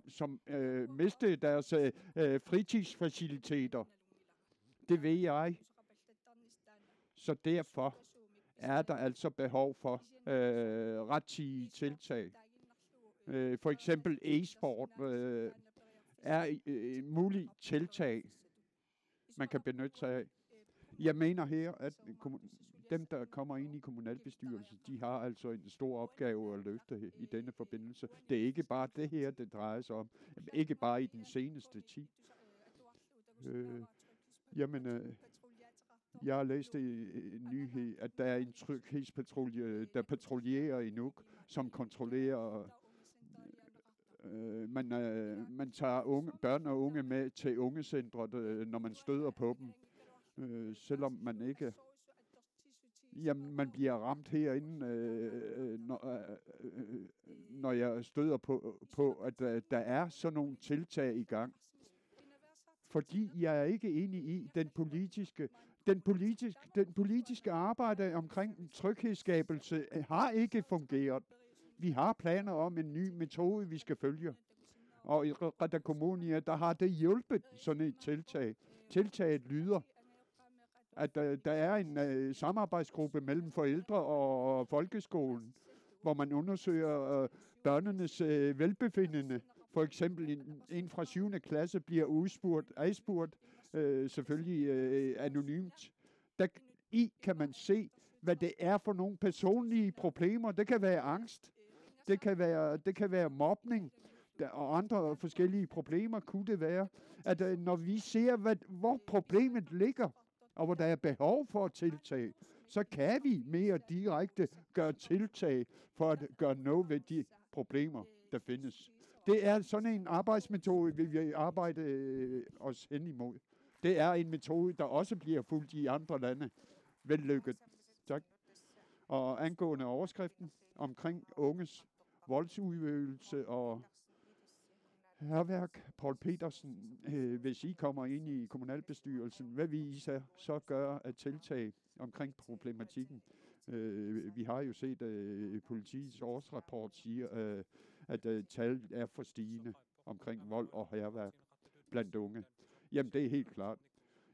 som mistede deres fritidsfaciliteter. Det ved jeg. Så derfor er der altså behov for rettidige tiltag. For eksempel e-sport er et muligt tiltag, man kan benytte sig af. Jeg mener her, at dem, der kommer ind i kommunalbestyrelsen, de har altså en stor opgave at løfte i denne forbindelse. Det er ikke bare det her, det drejer sig om. Ikke bare i den seneste tid. Jeg har læst en nyhed, at der er en tryghedspatrulje, der patruljerer i Nuuk, som kontrollerer. Man tager børn og unge med til ungecentret, når man støder på dem. Selvom man ikke... Jamen, man bliver ramt herinde, når jeg støder på at der er sådan nogle tiltag i gang. Fordi jeg er ikke enig i den politiske arbejde omkring tryghedsskabelse har ikke fungeret. Vi har planer om en ny metode, vi skal følge. Og i Ratakomonia, der har det hjulpet sådan et tiltag. Tiltaget lyder, at der er en samarbejdsgruppe mellem forældre og folkeskolen, hvor man undersøger børnenes velbefindende. For eksempel en fra 7. klasse bliver adspurgt, selvfølgelig anonymt. I kan man se, hvad det er for nogle personlige problemer. Det kan være angst, det kan være mobning, og andre forskellige problemer kunne det være. At når vi ser, hvor problemet ligger, og hvor der er behov for at tiltage, så kan vi mere direkte gøre tiltag for at gøre noget ved de problemer, der findes. Det er sådan en arbejdsmetode, vi vil arbejde os hen imod. Det er en metode, der også bliver fulgt i andre lande. Vellykket. Tak. Og angående overskriften omkring unges voldsudøvelse og hærværk, Paul Petersen, hvis I kommer ind i kommunalbestyrelsen, hvad vil I så gøre at tiltag omkring problematikken? Vi har jo set, at politiets årsrapport siger, at tallet er for stigende omkring vold og hærværk blandt unge. Jamen, det er helt klart.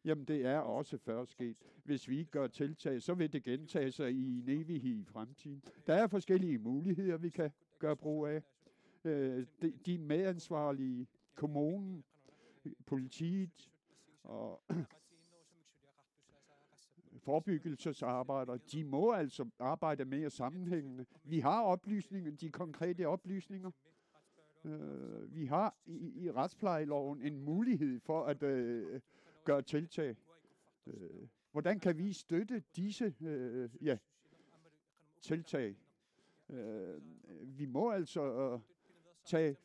Jamen, det er også før sket. Hvis vi ikke gør tiltag, så vil det gentage sig i en evighed i fremtiden. Der er forskellige muligheder, vi kan gøre brug af. De medansvarlige, kommunen, politiet og forebyggelsesarbejdere, de må altså arbejde mere sammenhængende. Vi har oplysninger, de konkrete oplysninger. Vi har i retsplejeloven en mulighed for at gøre tiltag. Hvordan kan vi støtte disse tiltag? Vi må altså tage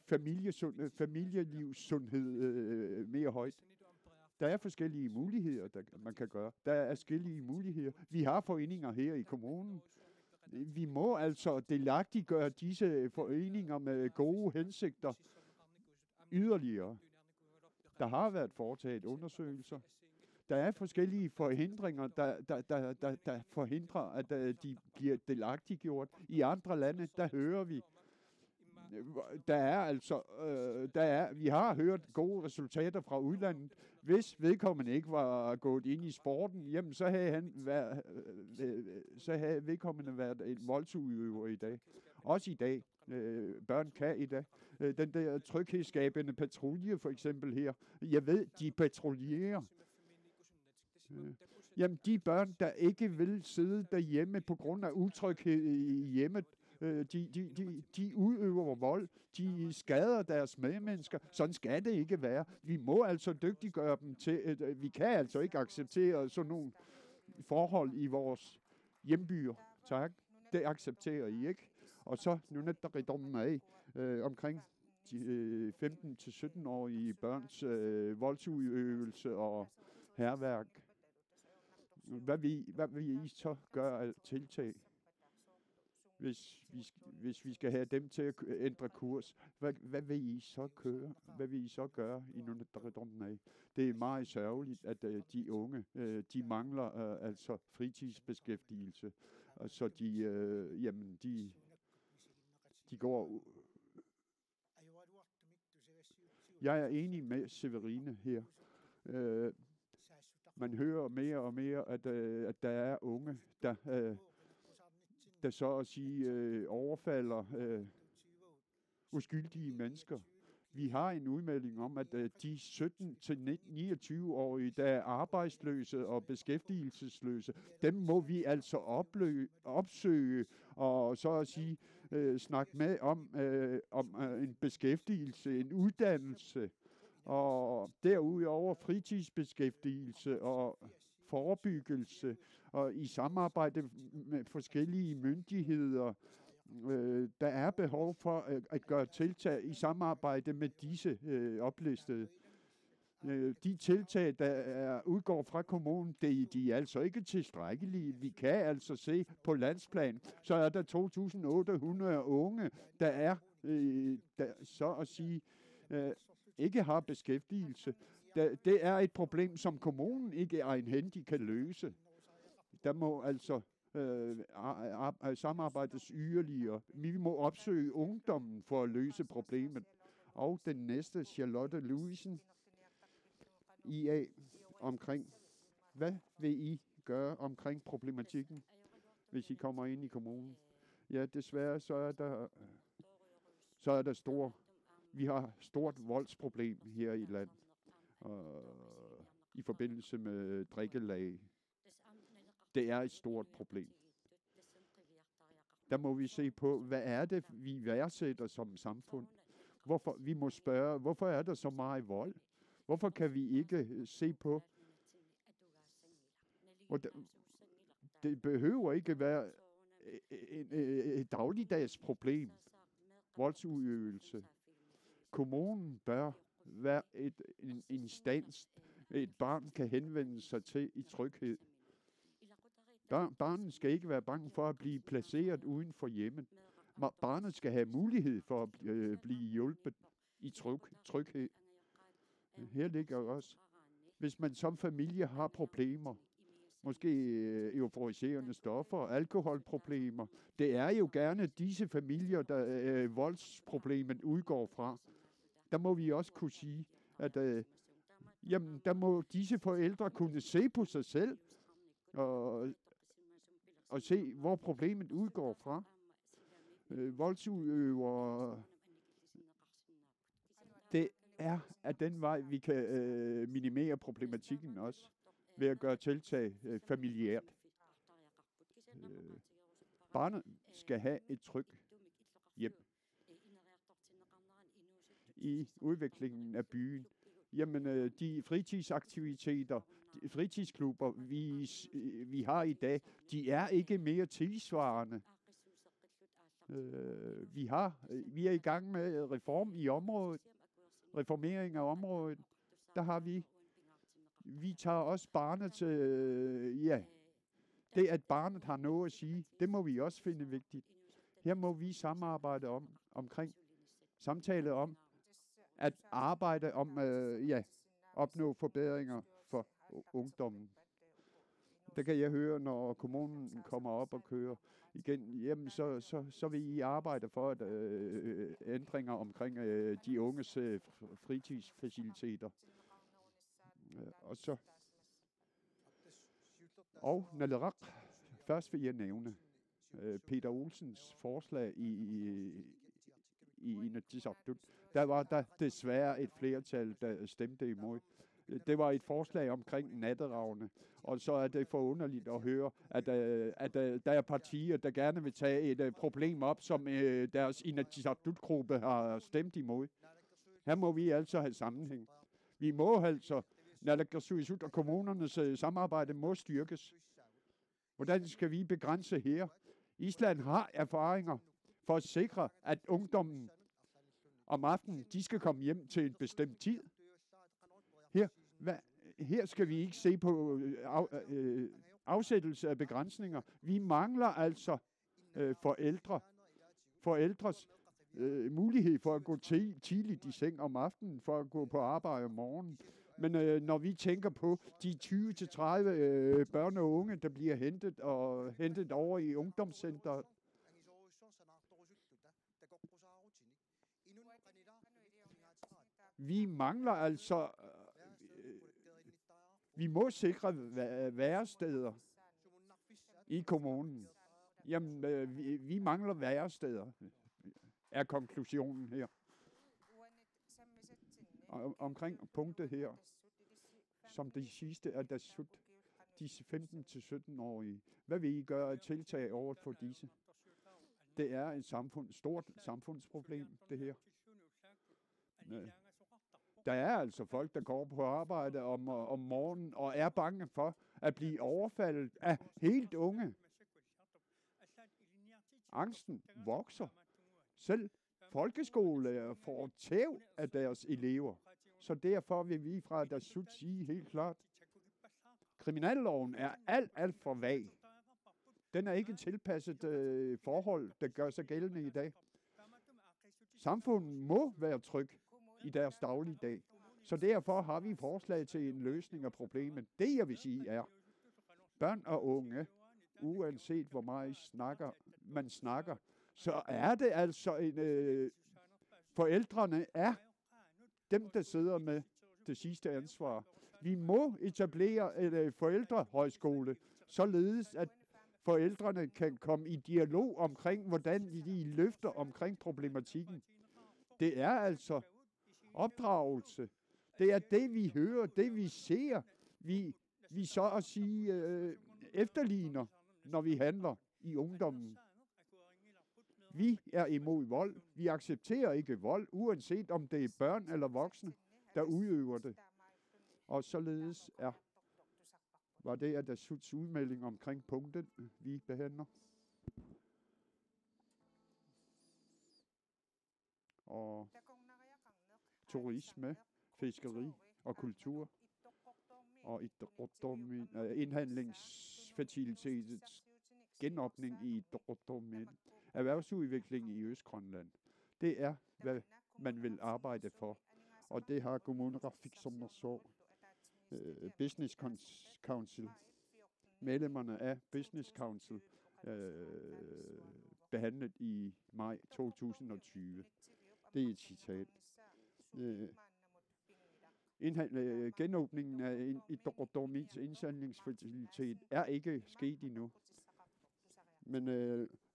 familielivssundhed mere højt. Der er forskellige muligheder, man kan gøre. Der er forskellige muligheder. Vi har foreninger her i kommunen. Vi må altså delagtiggøre disse foreninger med gode hensigter yderligere. Der har været foretaget undersøgelser. Der er forskellige forhindringer, der forhindrer, at de bliver delagtiggjort. I andre lande, der hører vi, vi har hørt gode resultater fra udlandet. Hvis vedkommende ikke var gået ind i sporten, jamen så havde vedkommende været en voldsudøver i dag. Også i dag. Børn kan i dag. Den der tryghedsskabende patrulje for eksempel her. Jeg ved, de patruljerer. Jamen de børn, der ikke vil sidde derhjemme på grund af utryghed i hjemmet, De udøver vold. De skader deres medmennesker. Sådan skal det ikke være. Vi må altså dygtiggøre dem til, vi kan altså ikke acceptere sådan nogle forhold i vores hjembyer. Tak. Det accepterer I ikke. Og så nu net der ridommen af omkring 15-17-årige børns voldsudøvelse og hærværk. Hvad vil I så gøre af tiltag, hvis vi skal have dem til at ændre kurs? Hvad vil I så køre? Hvad vil I så gøre i nogle af? Det er meget sørgeligt, at de unge, de mangler altså fritidsbeskæftigelse. Så de går. Jeg er enig med Severine her. Man hører mere og mere, at der er unge, der så at sige overfalder uskyldige mennesker. Vi har en udmelding om, at de 17-29-årige, der er arbejdsløse og beskæftigelsesløse, dem må vi altså opsøge og så at sige snakke med om en beskæftigelse, en uddannelse, og derudover fritidsbeskæftigelse og forebyggelse, og i samarbejde med forskellige myndigheder. Der er behov for at gøre tiltag i samarbejde med disse oplistede. De tiltag, der udgår fra kommunen, de er altså ikke tilstrækkelige. Vi kan altså se på landsplan, så er der 2.800 unge, der så at sige ikke har beskæftigelse. Det er et problem, som kommunen ikke egenhændigt kan løse. Der må altså samarbejdes yderligere. Vi må opsøge ungdommen for at løse problemet. Og den næste, Charlotte Louisen, IA, omkring, hvad vil I gøre omkring problematikken, hvis I kommer ind i kommunen? Ja, desværre så er der vi har stort voldsproblem her i land, i forbindelse med drikkelag. Det er et stort problem. Der må vi se på, hvad er det, vi værdsætter som samfund? Vi må spørge, hvorfor er der så meget vold? Hvorfor kan vi ikke se på? Det behøver ikke være et dagligdags problem. Voldsudøvelse. Kommunen bør være en instans, et barn kan henvende sig til i tryghed. Barnet skal ikke være bange for at blive placeret uden for hjemmet. Barnet skal have mulighed for at blive hjulpet i tryghed. Her ligger også, hvis man som familie har problemer, måske euforiserende stoffer, alkoholproblemer. Det er jo gerne disse familier, der voldsproblemet udgår fra. Der må vi også kunne sige, at der må disse forældre kunne se på sig selv og se, hvor problemet udgår fra. Voldsudøvere, det er af den vej, vi kan minimere problematikken også, ved at gøre tiltag familiært. Barnet skal have et trygt hjem. I udviklingen af byen. Jamen, de fritidsaktiviteter, de fritidsklubber, vi har i dag, de er ikke mere tilsvarende. Vi er i gang med reform i området, reformering af området. Der har vi tager også barnet til, det at barnet har noget at sige, det må vi også finde vigtigt. Her må vi samarbejde omkring samtale om, at arbejde om, opnå forbedringer for ungdommen. Der kan jeg høre, når kommunen kommer op og kører igen, jamen så vil I arbejde for at ændringer omkring de unges fritidsfaciliteter. Og Nalerak, først vil jeg nævne Peter Olsens forslag i Inatsisartut. Der var der desværre et flertal, der stemte imod. Det var et forslag omkring natteravne, og så er det forunderligt at høre, at der er partier, der gerne vil tage et problem op, som deres Inatsisartut-gruppe har stemt imod. Her må vi altså have sammenhæng. Vi må altså, naalakkersuisut og kommunernes samarbejde må styrkes. Hvordan skal vi begrænse her? Island har erfaringer for at sikre, at ungdommen om aftenen, de skal komme hjem til en bestemt tid. Her skal vi ikke se på afsættelse af begrænsninger. Vi mangler altså forældres mulighed for at gå tidligt i seng om aftenen, for at gå på arbejde om morgenen. Men når vi tænker på de 20-30 børn og unge, der bliver hentet over i ungdomscenteret, vi mangler altså, vi må sikre væresteder i kommunen. Jamen, vi mangler væresteder, er konklusionen her. Og omkring punktet her, som det sidste er de 15-17-årige. Hvad vil I gøre at tiltag over for disse? Det er et stort samfundsproblem, det her. Der er altså folk, der går på arbejde om morgenen og er bange for at blive overfaldet af helt unge. Angsten vokser. Selv folkeskolelærer får tæv af deres elever. Så derfor vil vi fra Atassut sige helt klart, kriminalloven er alt for vag. Den er ikke tilpasset forhold, der gør sig gældende i dag. Samfundet må være tryg i deres dagligdag. Så derfor har vi forslag til en løsning af problemet. Det jeg vil sige er, børn og unge, uanset hvor meget man snakker, så er det altså forældrene er dem, der sidder med det sidste ansvar. Vi må etablere en forældrehøjskole, således at forældrene kan komme i dialog omkring, hvordan de løfter omkring problematikken. Det er altså opdragelse. Det er det, vi hører, det vi ser, vi så at sige efterligner, når vi handler i ungdommen. Vi er imod vold. Vi accepterer ikke vold, uanset om det er børn eller voksne, der udøver det. Og således var det Atassuts udmelding omkring punktet, vi behandler. Og turisme, fiskeri og kultur og indhandlingsfacilitetets genåbning i Dortmund. Erhvervsudvikling i Østgrønland. Det er, hvad man vil arbejde for. Og det har Kommunerafik, som der så Business Council, medlemmerne af Business Council, behandlet i maj 2020. Det er et citat. Genåbningen af Dortmunds indsamlingsfacilitet er ikke sket endnu. Men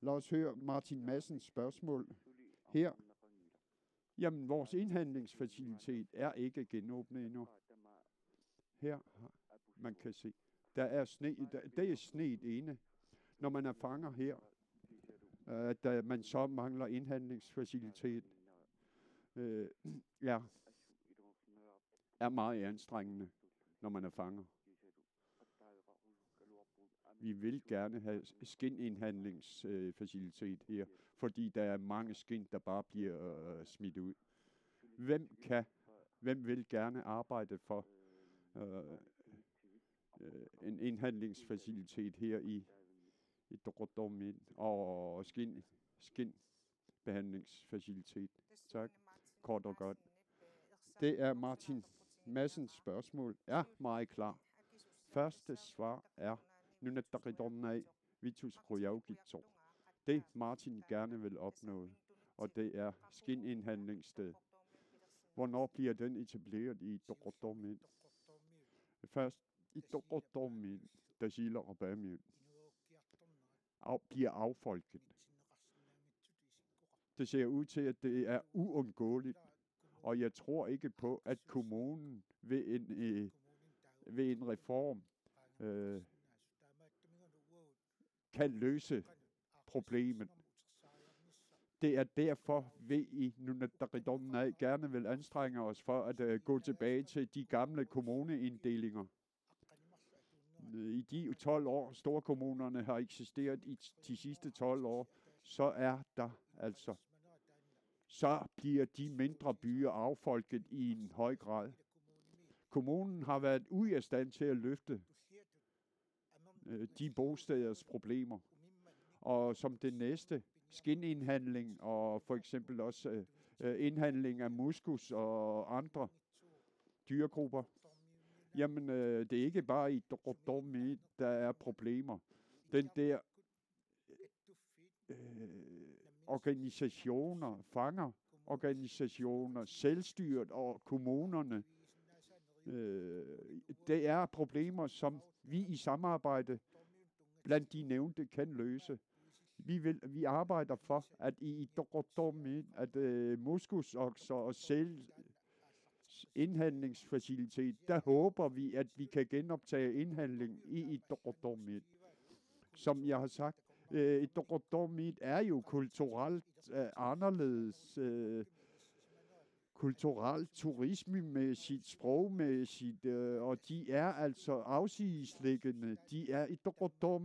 lad os høre Martin Madsens spørgsmål her. Jamen, vores indhandlingsfacilitet er ikke genåbnet endnu. Her, man kan se, der er sneet inde. Når man er fanger her, da man så mangler indhandlingsfacilitet, er meget anstrengende, når man er fanger. Vi vil gerne have skinindhandlingsfacilitet her, fordi der er mange skind, der bare bliver smidt ud. Hvem vil gerne arbejde for en indhandlingsfacilitet her i Dortmund og skinbehandlingsfacilitet? Tak. Kort og godt. Det er Martin Madsens spørgsmål. Er meget klar. Første svar er det Martin gerne vil opnå, og det er skinindhandlingssted. Hvornår bliver den etableret i Dortmund? Først i Dortmund, der siger Rabamien, bliver affolket. Det ser ud til, at det er uundgåeligt, Og jeg tror ikke på, at kommunen ved en reform kan løse problemet. Det er derfor, vi i Nunattaqitorn gerne vil anstrenge os for at gå tilbage til de gamle kommuneinddelinger. I de 12 år, storkommunerne har eksisteret i de sidste 12 år, så bliver de mindre byer affolket i en høj grad. Kommunen har været ude af stand til at løfte de bosteders problemer. Og som det næste, skinindhandling og for eksempel også indhandling af muskus og andre dyregrupper. Jamen, det er ikke bare i Qaqortoq, der er problemer. Den der organisationer, fangerorganisationer, selvstyret og kommunerne, det er problemer, som vi i samarbejde blandt de nævnte kan løse. Vi arbejder for, at i Qaqortoq, at muskusokser og indhandlingsfacilitet, der håber vi, at vi kan genoptage indhandling i Qaqortoq. Som jeg har sagt, Qaqortoq er jo kulturelt anderledes, kulturelt, turismemæssigt, sprogmæssigt, og de er altså afsidesliggende. De er i Qaqortoq,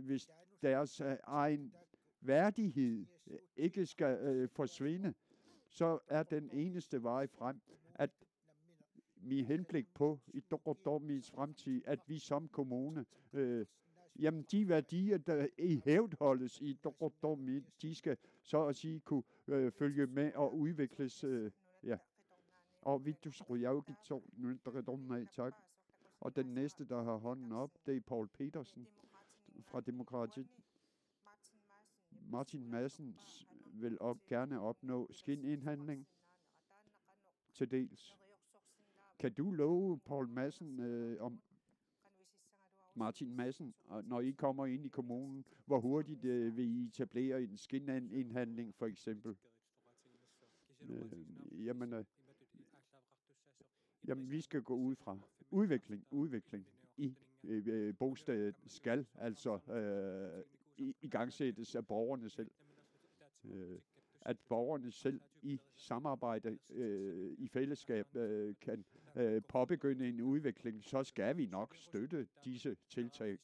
hvis deres egen værdighed ikke skal forsvinde, så er den eneste vej frem, at med henblik på i Qaqortoqs fremtid, at vi som kommune, jamen de værdier, der i hævdholdes i Qaqortoq, de skal så at sige kunne følge med og udvikles. Ja. Og vi tak. Og den næste, der har hånden op, det er Poul Petersen fra Demokratiet. Martin Madsen vil gerne opnå skinindhandling til dels. Kan du love Poul Madsen om Martin Madsen, når I kommer ind i kommunen, hvor hurtigt vil I etablere en skinindhandling for eksempel? Jamen, vi skal gå ud fra udvikling i bostedet skal altså igangsættes af borgerne selv. At borgerne selv i samarbejde, i fællesskab, kan påbegynde en udvikling, så skal vi nok støtte disse tiltag.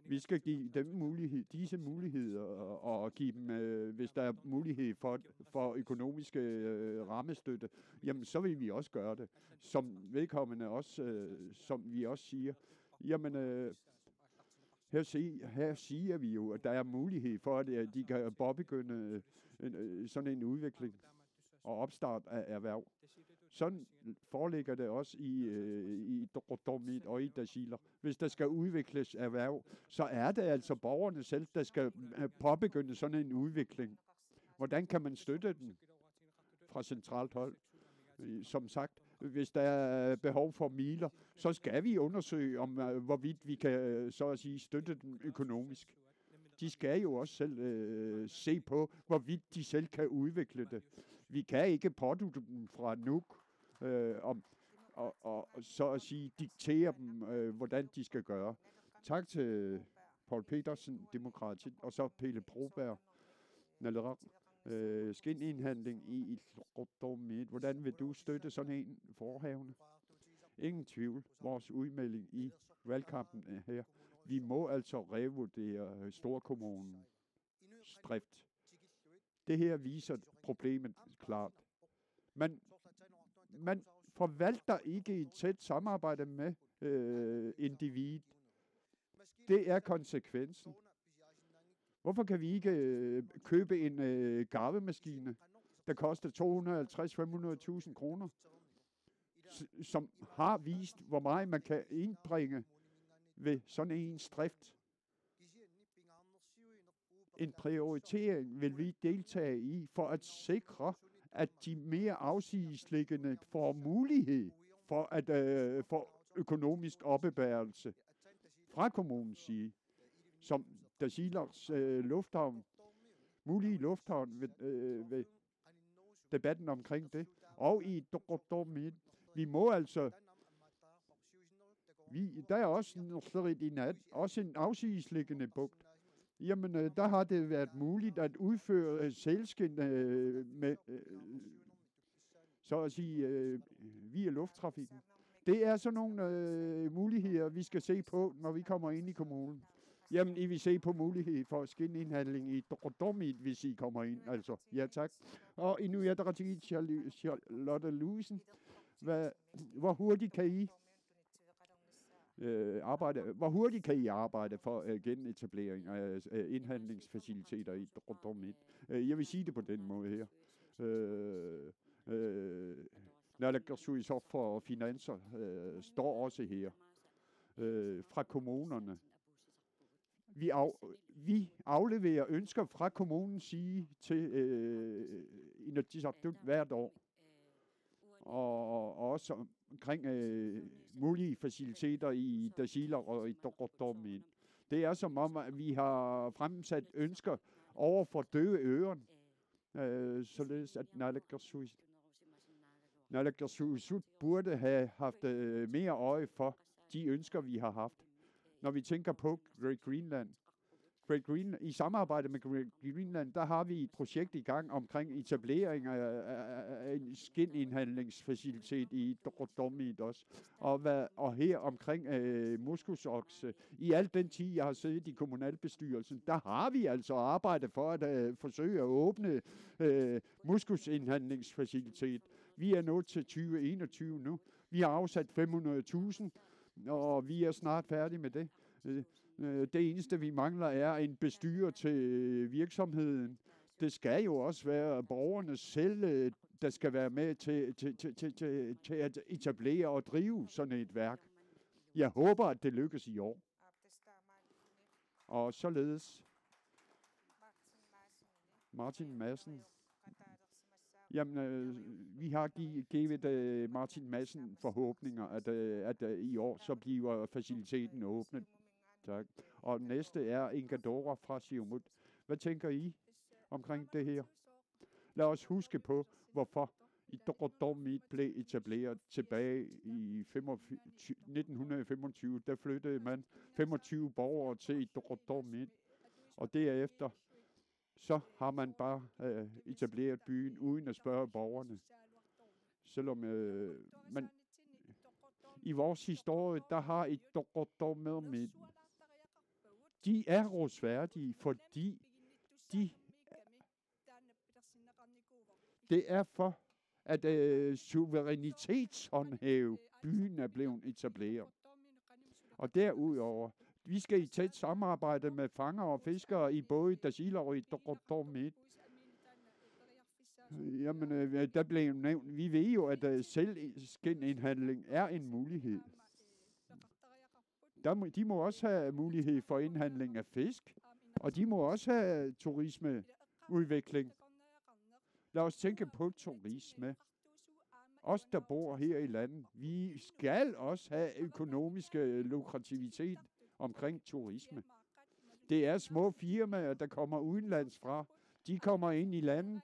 Vi skal give dem disse muligheder og give dem, hvis der er mulighed for økonomiske rammestøtte, jamen så vil vi også gøre det. Som vedkommende også, som vi også siger, jamen her siger vi jo, at der er mulighed for, at de kan påbegynde sådan en udvikling og opstart af erhverv. Sådan foreligger det også i Qaqortoq og i Tasiilaq. Hvis der skal udvikles erhverv, så er det altså borgerne selv, der skal påbegynde sådan en udvikling. Hvordan kan man støtte den fra centralt hold? Som sagt, hvis der er behov for miler, så skal vi undersøge, om hvorvidt vi kan så at sige støtte den økonomisk. De skal jo også selv se på, hvorvidt de selv kan udvikle det. Vi kan ikke pådutte dem fra Nuuk og så at sige diktere dem, hvordan de skal gøre. Tak til Poul Petersen, Demokratiet, og så Pelle Broberg, Naleraq. Skinindhandling i Qaqortoq. Hvordan vil du støtte sådan en forhavne? Ingen tvivl. Vores udmelding i valgkampen er her. Vi må altså revurdere storkommunens drift. Det her viser problemet klart. Man forvalter ikke i tæt samarbejde med individet. Det er konsekvensen. Hvorfor kan vi ikke købe en gravemaskine, der koster 250-500.000 kroner, som har vist, hvor meget man kan indbringe ved sådan en drift? En prioritering vil vi deltage i for at sikre, at de mere afsidesliggende får mulighed for at få økonomisk oppebærelse fra kommunens side, som Tasiilaqs lufthavn, mulige lufthavn ved debatten omkring det. Og i Dokordormit, vi må altså, der er også også en afsidesliggende bugt. Jamen, der har det været muligt at udføre sælskind med, så at sige, via lufttrafikken. Det er sådan nogle muligheder, vi skal se på, når vi kommer ind i kommunen. Jamen, I vil se på mulighed for skinindhandling i Dokordormit, hvis I kommer ind. Altså, ja tak. Og Inuit Ataqatigiit Charlotte Louisen, hvor hurtigt kan I arbejde for genetablering af indhandlingsfaciliteter i Dokordormit? Jeg vil sige det på den måde her. Naalakkersuisut for finanser står også her fra kommunerne. Vi afleverer ønsker fra kommunens side til Inatsisartut hvert år. Og også omkring mulige faciliteter i Tasiilaq og i Dokordormit. Det er som om, at vi har fremsat ønsker over for døve øren, således at Naalakkersuisut burde have haft mere øje for de ønsker, vi har haft. Når vi tænker på Great Greenland, i samarbejde med Great Greenland, der har vi et projekt i gang omkring etablering af en skinindhandlingsfacilitet i Dokordormit også. Og her omkring moskusokse. I al den tid, jeg har siddet i kommunalbestyrelsen, der har vi altså arbejdet for at forsøge at åbne moskusindhandlingsfacilitet. Vi er nået til 2021 nu. Vi har afsat 500.000, og vi er snart færdige med det. Det eneste, vi mangler, er en bestyrer til virksomheden. Det skal jo også være borgerne selv, der skal være med til at etablere og drive sådan et værk. Jeg håber, at det lykkes i år. Og således Martin Madsen. Jamen, vi har givet Martin Madsen forhåbninger, at i år så bliver faciliteten åbnet. Tak. Og næste er Inga Dora fra Siumut. Hvad tænker I omkring det her? Lad os huske på, hvorfor i Dokordormit blev etableret tilbage i 1925. Der flyttede man 25 borgere til Dokordormit, og derefter så har man bare etableret byen uden at spørge borgerne. Selvom man i vores historie, der har et Dokordormit. De er rosværdige, fordi det er for at suverænitetshåndhæve byen er blevet etableret. Og derudover, vi skal i tæt samarbejde med fanger og fiskere i både Tasiilaq og i Dokordormit. Jamen, der blev nævnt, vi ved jo, at selvskinindhandling er en mulighed. De må også have mulighed for indhandling af fisk, og de må også have turismeudvikling. Lad os tænke på turisme. Os, der bor her i landet, vi skal også have økonomiske lukrativitet omkring turisme. Det er små firmaer, der kommer udenlands fra. De kommer ind i landet,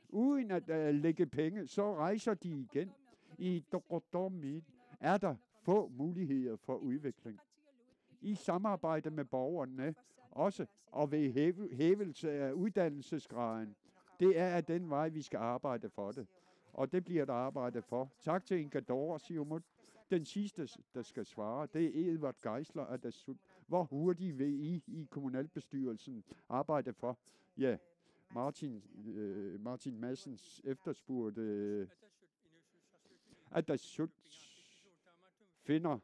uden at lægge penge, så rejser de igen. I Dokordormit er der få muligheder for udvikling. I samarbejde med borgerne også, og ved hævelse af uddannelsesgraden. Det er af den vej, vi skal arbejde for det. Og det bliver der arbejdet for. Tak til Inga Dora Siumut. Den sidste, der skal svare, det er Edvard Geisler af Tasiilaq. Hvor hurtigt vil I kommunalbestyrelsen arbejde for? Ja, Martin Madsens efterspurgte, at Tasiilaq finder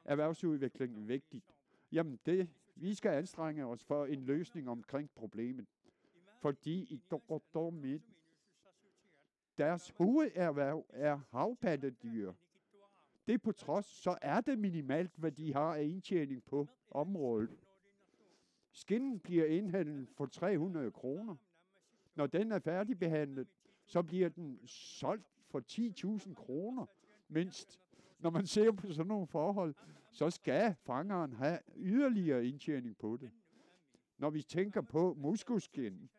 erhvervsudviklingen vigtigt. Jamen, vi skal anstrenge os for en løsning omkring problemet. Fordi i Dokordormit, deres hovederhverv er havpattedyr. Det på trods, så er det minimalt, hvad de har af indtjening på området. Skinnen bliver indhandlet for 300 kroner. Når den er færdigbehandlet, så bliver den solgt for 10.000 kroner mindst. Når man ser på sådan nogle forhold, så skal fangeren have yderligere indtjening på det. Når vi tænker på muskuskin,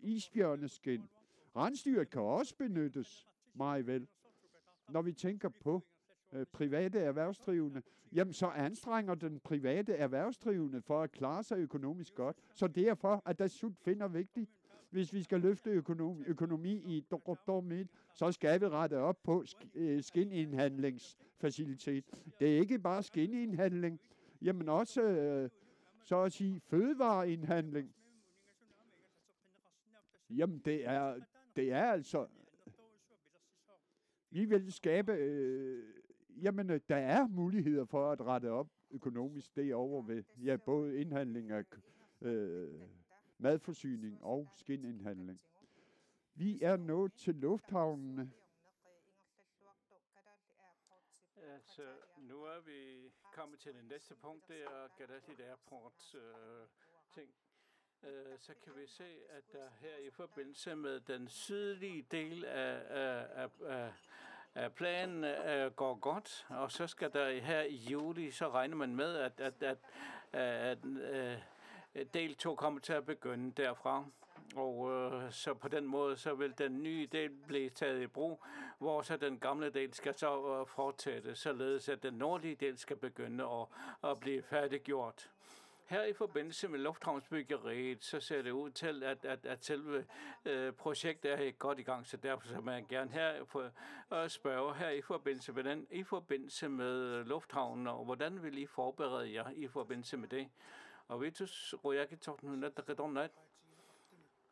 isbjørneskin Rensdyret kan også benyttes meget vel. Når vi tænker på private erhvervsdrivende, jamen så anstrenger den private erhvervsdrivende for at klare sig økonomisk godt. Så derfor er det sut finder vigtigt. Hvis vi skal løfte økonomi i Dortmund, så skal vi rette op på skinindhandlingsfacilitet. Det er ikke bare skinindhandling, jamen også, så at sige, fødevareindhandling. Jamen det er altså, vi vil skabe, der er muligheder for at rette op økonomisk derovre ved, både indhandling af madforsyning og skinindhandling. Vi er nået til lufthavnene. Altså, nu er vi kommet til det næste punkt, det er Galassi Airport ting. Så kan vi se, at der her i forbindelse med den sydlige del af planen går godt, og så skal der her i juli, så regner man med, at del 2 kommer til at begynde derfra. Og så på den måde, så vil den nye del blive taget i brug, hvor så den gamle del skal så fortsætte, således at den nordlige del skal begynde at blive færdiggjort. Her i forbindelse med lufthavnsbyggeriet, så ser det ud til, at selve projektet er godt i gang, så derfor så man gerne her spørge her i forbindelse med lufthavnen, og hvordan vil I forberede jer i forbindelse med det? Og ved du,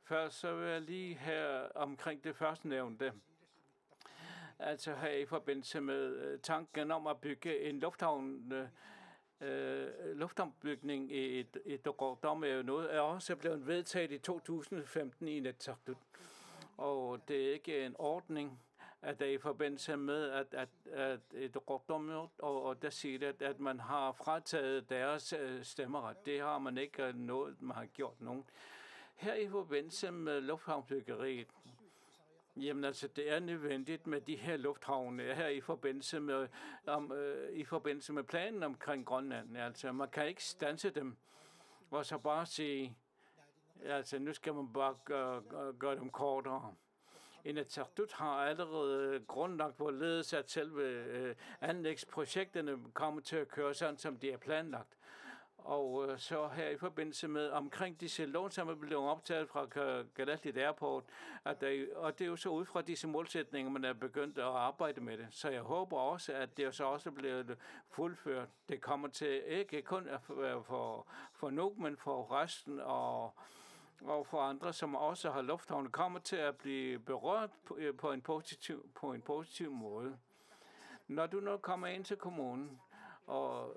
først så vil jeg lige her omkring det første nævnte. Altså her i forbindelse med tanken om at bygge en lufthavnbygning i Dortmund er jo noget, er også blevet vedtaget i 2015 i Inatsisartut. Og det er ikke en ordning, at der i forbindelse med, at Dortmund, og der siger det, at man har frataget deres stemmeret. Det har man ikke noget, man har gjort nogen. Her i forbindelse med lufthavnsbyggeriet, jamen altså, det er nødvendigt med de her lufthavne her i forbindelse med planen omkring Grønland. Altså, man kan ikke standse dem og så bare sige, altså, nu skal man bare gøre dem kortere. Inatsisartut har allerede grundlagt, hvorledes at selve anlægsprojekterne kommer til at køre sådan, som de er planlagt. Og så her i forbindelse med omkring disse lån, som er blevet optaget fra Galassi Airport, og det er jo så ud fra disse målsætninger, man er begyndt at arbejde med det. Så jeg håber også, at det så også bliver fuldført. Det kommer til ikke kun for Nuuk, men for resten og for andre, som også har lufthavne, kommer til at blive berørt på en positiv måde. Når du nu kommer ind til kommunen, og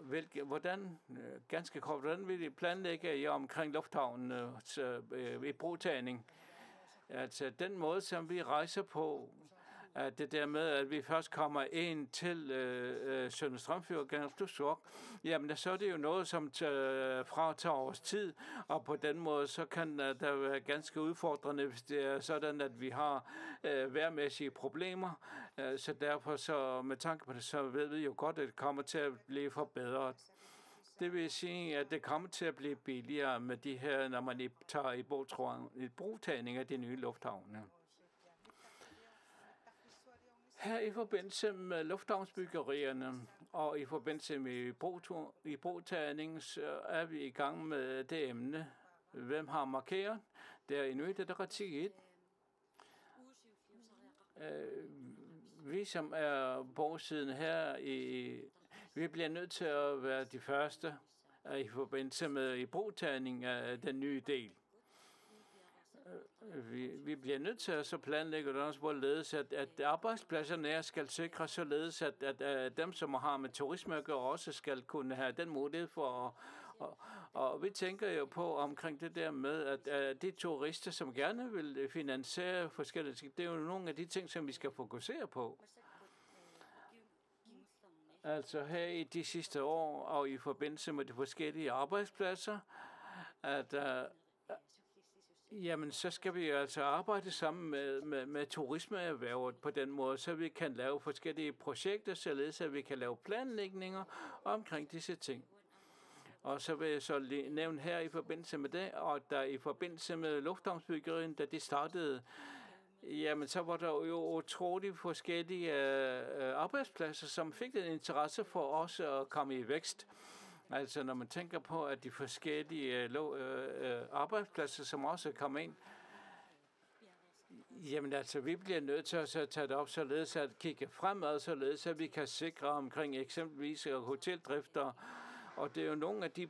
hvordan vil I planlægge jer omkring lufthavnens i brugtagning? Altså den måde, som vi rejser på, at det der med, at vi først kommer ind til Sønderstrømfjord, Gernstussorg, jamen så er det jo noget, som fratager vores tid, og på den måde, så kan der være ganske udfordrende, hvis det er sådan, at vi har vejrmæssige problemer. Så derfor, så med tanke på det, så ved vi jo godt, at det kommer til at blive forbedret. Det vil sige, at det kommer til at blive billigere med de her, når man tager i brugtagning af de nye lufthavne. Her i forbindelse med lufthavnsbyggerierne og i forbindelse med brugtagning, så er vi i gang med det emne. Hvem har markeret? Det er Inuit Ataqatigiit. Vi, som er på siden her, vi bliver nødt til at være de første i forbindelse med i brugtagning af den nye del. Vi bliver nødt til at så planlægge det også, hvorledes at arbejdspladserne skal sikres, således at dem, som har med turisme at gøre, også skal kunne have den mulighed for. Og vi tænker jo på omkring det der med, at de turister, som gerne vil finansiere forskellige ting, det er jo nogle af de ting, som vi skal fokusere på. Altså her i de sidste år, og i forbindelse med de forskellige arbejdspladser, at jamen, så skal vi altså arbejde sammen med turismeerhvervet på den måde, så vi kan lave forskellige projekter, således at vi kan lave planlægninger omkring disse ting. Og så vil jeg så nævne her i forbindelse med det, og der i forbindelse med lufthavnsbyggeriet, da de startede, jamen så var der jo utroligt forskellige arbejdspladser, som fik en interesse for os at komme i vækst. Altså når man tænker på, at de forskellige arbejdspladser, som også kom ind, jamen altså, vi bliver nødt til at tage det op, således at kigge fremad, således at vi kan sikre omkring eksempelvis hoteldrifter. Og det er jo nogle af de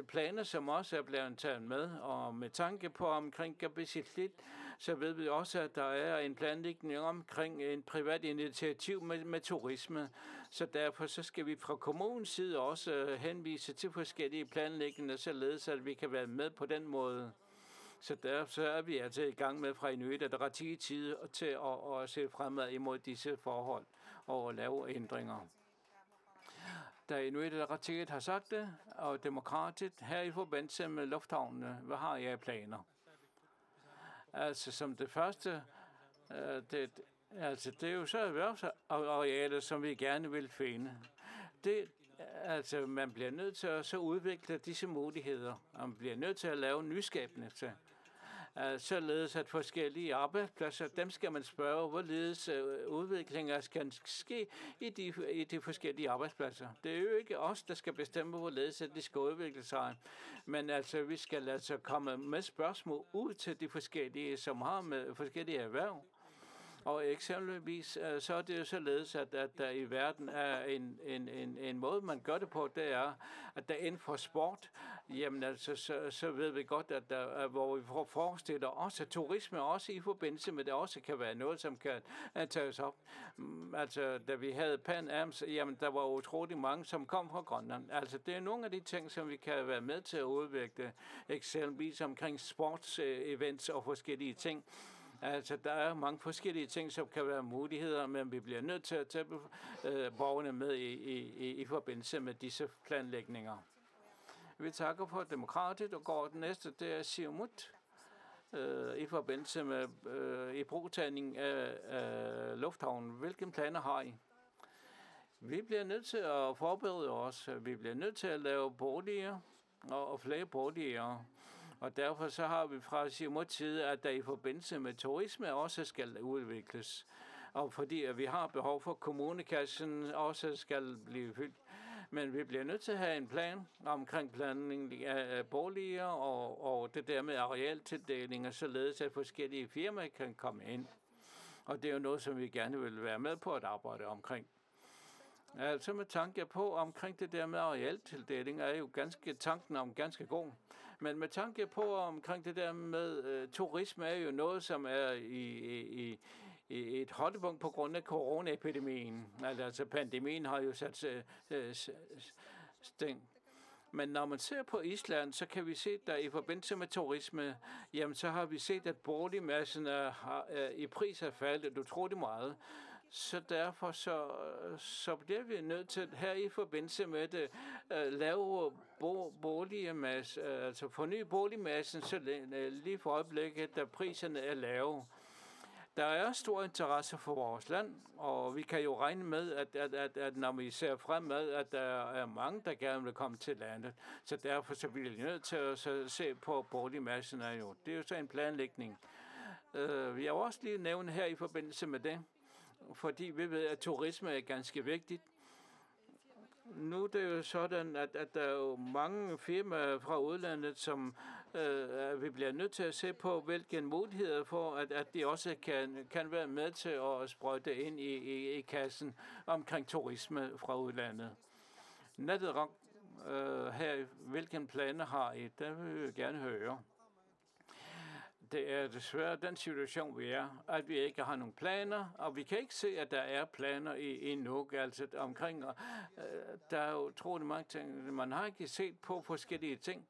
planer, som også er blevet taget med. Og med tanke på omkring kapacitet, så ved vi også, at der er en planlægning omkring en privat initiativ med turisme. Så derfor så skal vi fra kommunens side også henvise til forskellige planlægninger, således at vi kan være med på den måde. Så derfor er vi altså i gang med fra Inuit Ataqatigiits side til at se fremad imod disse forhold og lave ændringer. Da Inuit Ataqatigiit har sagt det, og demokratisk her i forbindelse med lufthavnene, hvad har jeg i planer? Altså som det første, det er jo så erhvervsarealer, som vi gerne vil finde. Altså man bliver nødt til at så udvikle disse muligheder, og man bliver nødt til at lave nyskabende til. Således at forskellige arbejdspladser, dem skal man spørge, hvorledes udviklinger skal ske i de forskellige arbejdspladser. Det er jo ikke os, der skal bestemme, hvorledes de skal udvikle sig, men altså vi skal altså komme med spørgsmål ud til de forskellige, som har med forskellige erhverv. Og eksempelvis så er det jo således, at der i verden er en måde, man gør det på, det er, at der inden for sport, jamen altså, så ved vi godt, at der, hvor vi forestiller også, at turisme også i forbindelse med det også kan være noget, som kan tages op. Altså, da vi havde Pan Ams, jamen der var utrolig mange, som kom fra Grønland. Altså, det er nogle af de ting, som vi kan være med til at udvikle, eksempelvis omkring sportsevents og forskellige ting. Altså, der er mange forskellige ting, som kan være muligheder, men vi bliver nødt til at tage borgerne med i forbindelse med disse planlægninger. Vi takker for demokratiet og går den næste, det er Siumut i forbindelse med ibrugtagning af lufthavnen. Hvilke planer har I? Vi bliver nødt til at forberede os. Vi bliver nødt til at lave boliger og flere boliger. Og derfor så har vi fra Siumuts side, at der i forbindelse med turisme også skal udvikles. Og fordi at vi har behov for, kommunekassen også skal blive fyldt. Men vi bliver nødt til at have en plan omkring planning af boliger og det der med arealtildelinger, således at forskellige firmaer kan komme ind. Og det er jo noget, som vi gerne vil være med på at arbejde omkring. Altså med tanke på omkring det der med arealtildeling er jo tanken om ganske god. Men med tanke på omkring det der med turisme er jo noget, som er i et holdepunkt på grund af coronaepidemien. Altså pandemien har jo sat stæng. Men når man ser på Island, så kan vi se, at i forbindelse med turisme, jamen så har vi set, at boligmassen i pris er faldet utrolig meget. Så derfor så bliver vi nødt til her i forbindelse med det lave boligmasse, altså forny boligmassen, så lige for øjeblikket, da priserne er lave. Der er stor interesse for vores land, og vi kan jo regne med, at når vi ser fremad, at der er mange, der gerne vil komme til landet. Så derfor så bliver vi nødt til at se på boligmassen. Det er jo så en planlægning. Vi har også lige nævnt her i forbindelse med det, fordi vi ved, at turisme er ganske vigtigt. Nu er det jo sådan, at der er jo mange firmaer fra udlandet, som vi bliver nødt til at se på, hvilke muligheder for, at de også kan være med til at sprøjte ind i kassen omkring turisme fra udlandet. Nettet her, hvilke planer har I? Det vil vi gerne høre. Det er desværre den situation, vi er, at vi ikke har nogen planer, og vi kan ikke se, at der er planer i Nuuk, altså omkring. Der er jo utrolig mange ting. Man har ikke set på forskellige ting.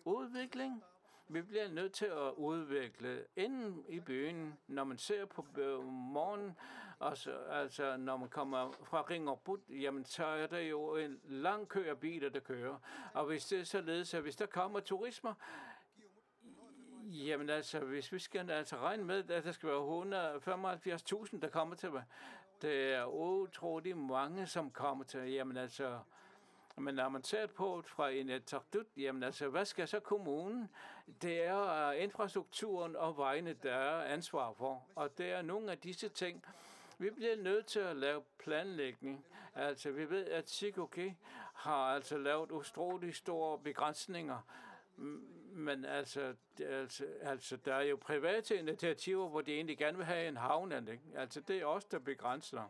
Udvikling. Vi bliver nødt til at udvikle inden i byen, når man ser på morgen, altså når man kommer fra Ringerbut, jamen så er der jo en lang kø af biler, der kører. Og hvis det er således, at hvis der kommer turismer, jamen altså, hvis vi skal altså regne med, at der skal være 175.000, der kommer til mig. Det er utroligt mange, som kommer til. Jamen altså, Men når man ser på fra en etaktut, jamen altså, hvad skal så kommunen? Det er infrastrukturen og vejene, der er ansvar for. Og det er nogle af disse ting, vi bliver nødt til at lave planlægning. Altså, vi ved, at CKG har altså lavet utrolig store begrænsninger. Men altså, der er jo private initiativer, hvor de egentlig gerne vil have en havneanlæg. Altså, det er også der begrænser.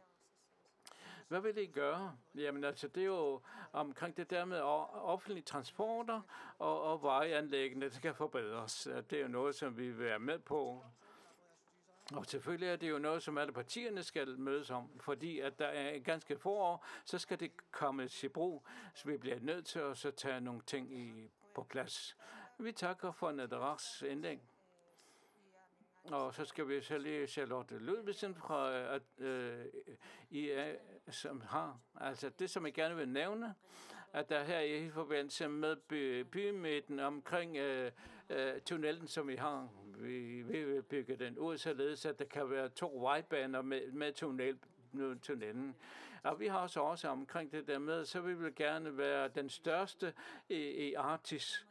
Hvad vil I gøre? Jamen altså, det er jo omkring det der med offentlige transporter og vejanlæggene, der skal forbedres. Det er jo noget, som vi vil være med på. Og selvfølgelig er det jo noget, som alle partierne skal mødes om, fordi at der er ganske få år, så skal det komme til brug, så vi bliver nødt til at så tage nogle ting på plads. Vi takker for Naderachs indlæg. Og så skal vi så lige Charlotte Ludvigsen fra IA, som har, altså det, som jeg gerne vil nævne, at der her i forbindelse med bymidten omkring tunnelen, som vi har, vi vil bygge den ud, således at der kan være 2 vejbaner med tunnelen. Og vi har så også omkring det der med, så vi vil gerne være den største i Arktis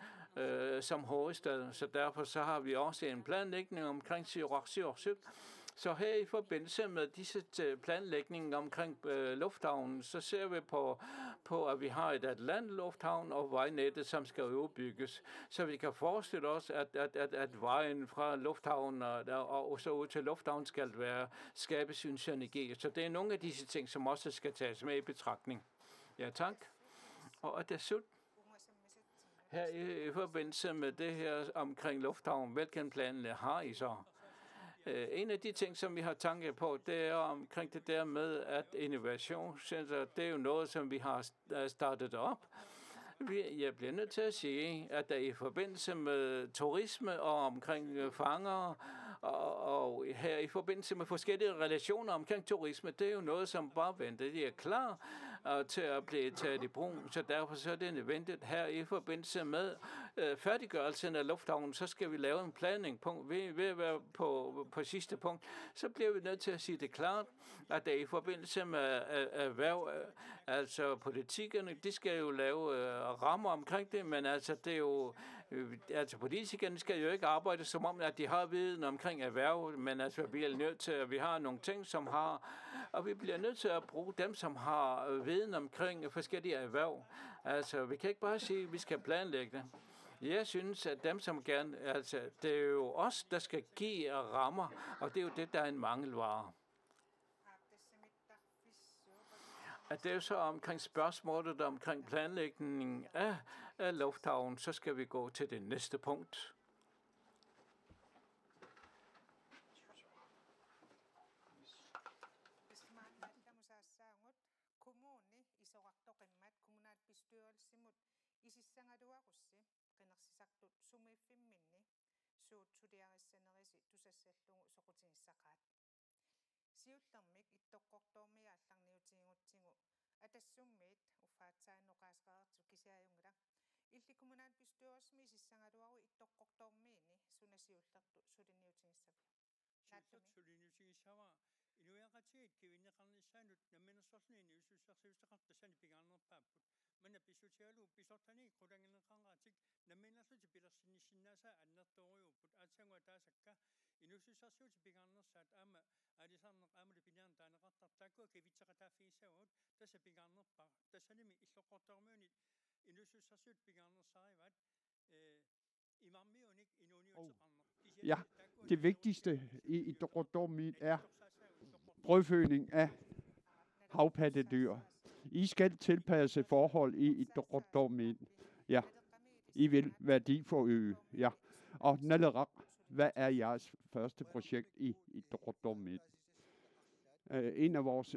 som hovedstad. Så derfor så har vi også en planlægning omkring Siursuk. Så her i forbindelse med disse planlægninger omkring lufthavnen, så ser vi på, at vi har et Atlant-lufthavn og vejnettet, som skal udbygges. Så vi kan forestille os, at vejen fra lufthavnen og så ud til lufthavnen skal skabes en synergi. Så det er nogle af disse ting, som også skal tages med i betragtning. Ja, tak. Og desuden, her i forbindelse med det her omkring lufthavnen, hvilken plan har I så? En af de ting, som vi har tanke på, det er omkring det der med, at innovationscenter, det er jo noget, som vi har startet op. Jeg bliver nødt til at sige, at der i forbindelse med turisme og omkring fangere, og her i forbindelse med forskellige relationer omkring turisme, det er jo noget, som bare venter. De er klar til at blive taget i brug, så derfor så er det nødvendigt her i forbindelse med færdiggørelsen af lufthavnen, så skal vi lave en planning ved at være på sidste punkt, så bliver vi nødt til at sige det klart, at der i forbindelse med erhverv, altså politikerne, de skal jo lave rammer omkring det, men altså det er jo, altså politikerne skal jo ikke arbejde som om, at de har viden omkring erhverv, men altså vi bliver nødt til, at vi har nogle ting, som har, og vi bliver nødt til at bruge dem, som har viden omkring forskellige erhverv. Altså vi kan ikke bare sige, at vi skal planlægge det. Jeg synes, at dem, som gerne, altså det er jo os, der skal give rammer, og det er jo det, der er en mangelvare. At det er jo så omkring spørgsmålet omkring planlægningen af lufthavnen, så skal vi gå til det næste punkt. Ja, det vigtigste i Dordomin er brødfødning af havpattedyr. I skal tilpasse forhold i Dordomin. Ja, I vil værdiforøge. Ja, og Naleraq, hvad er jeres første projekt i Dordomin? En af vores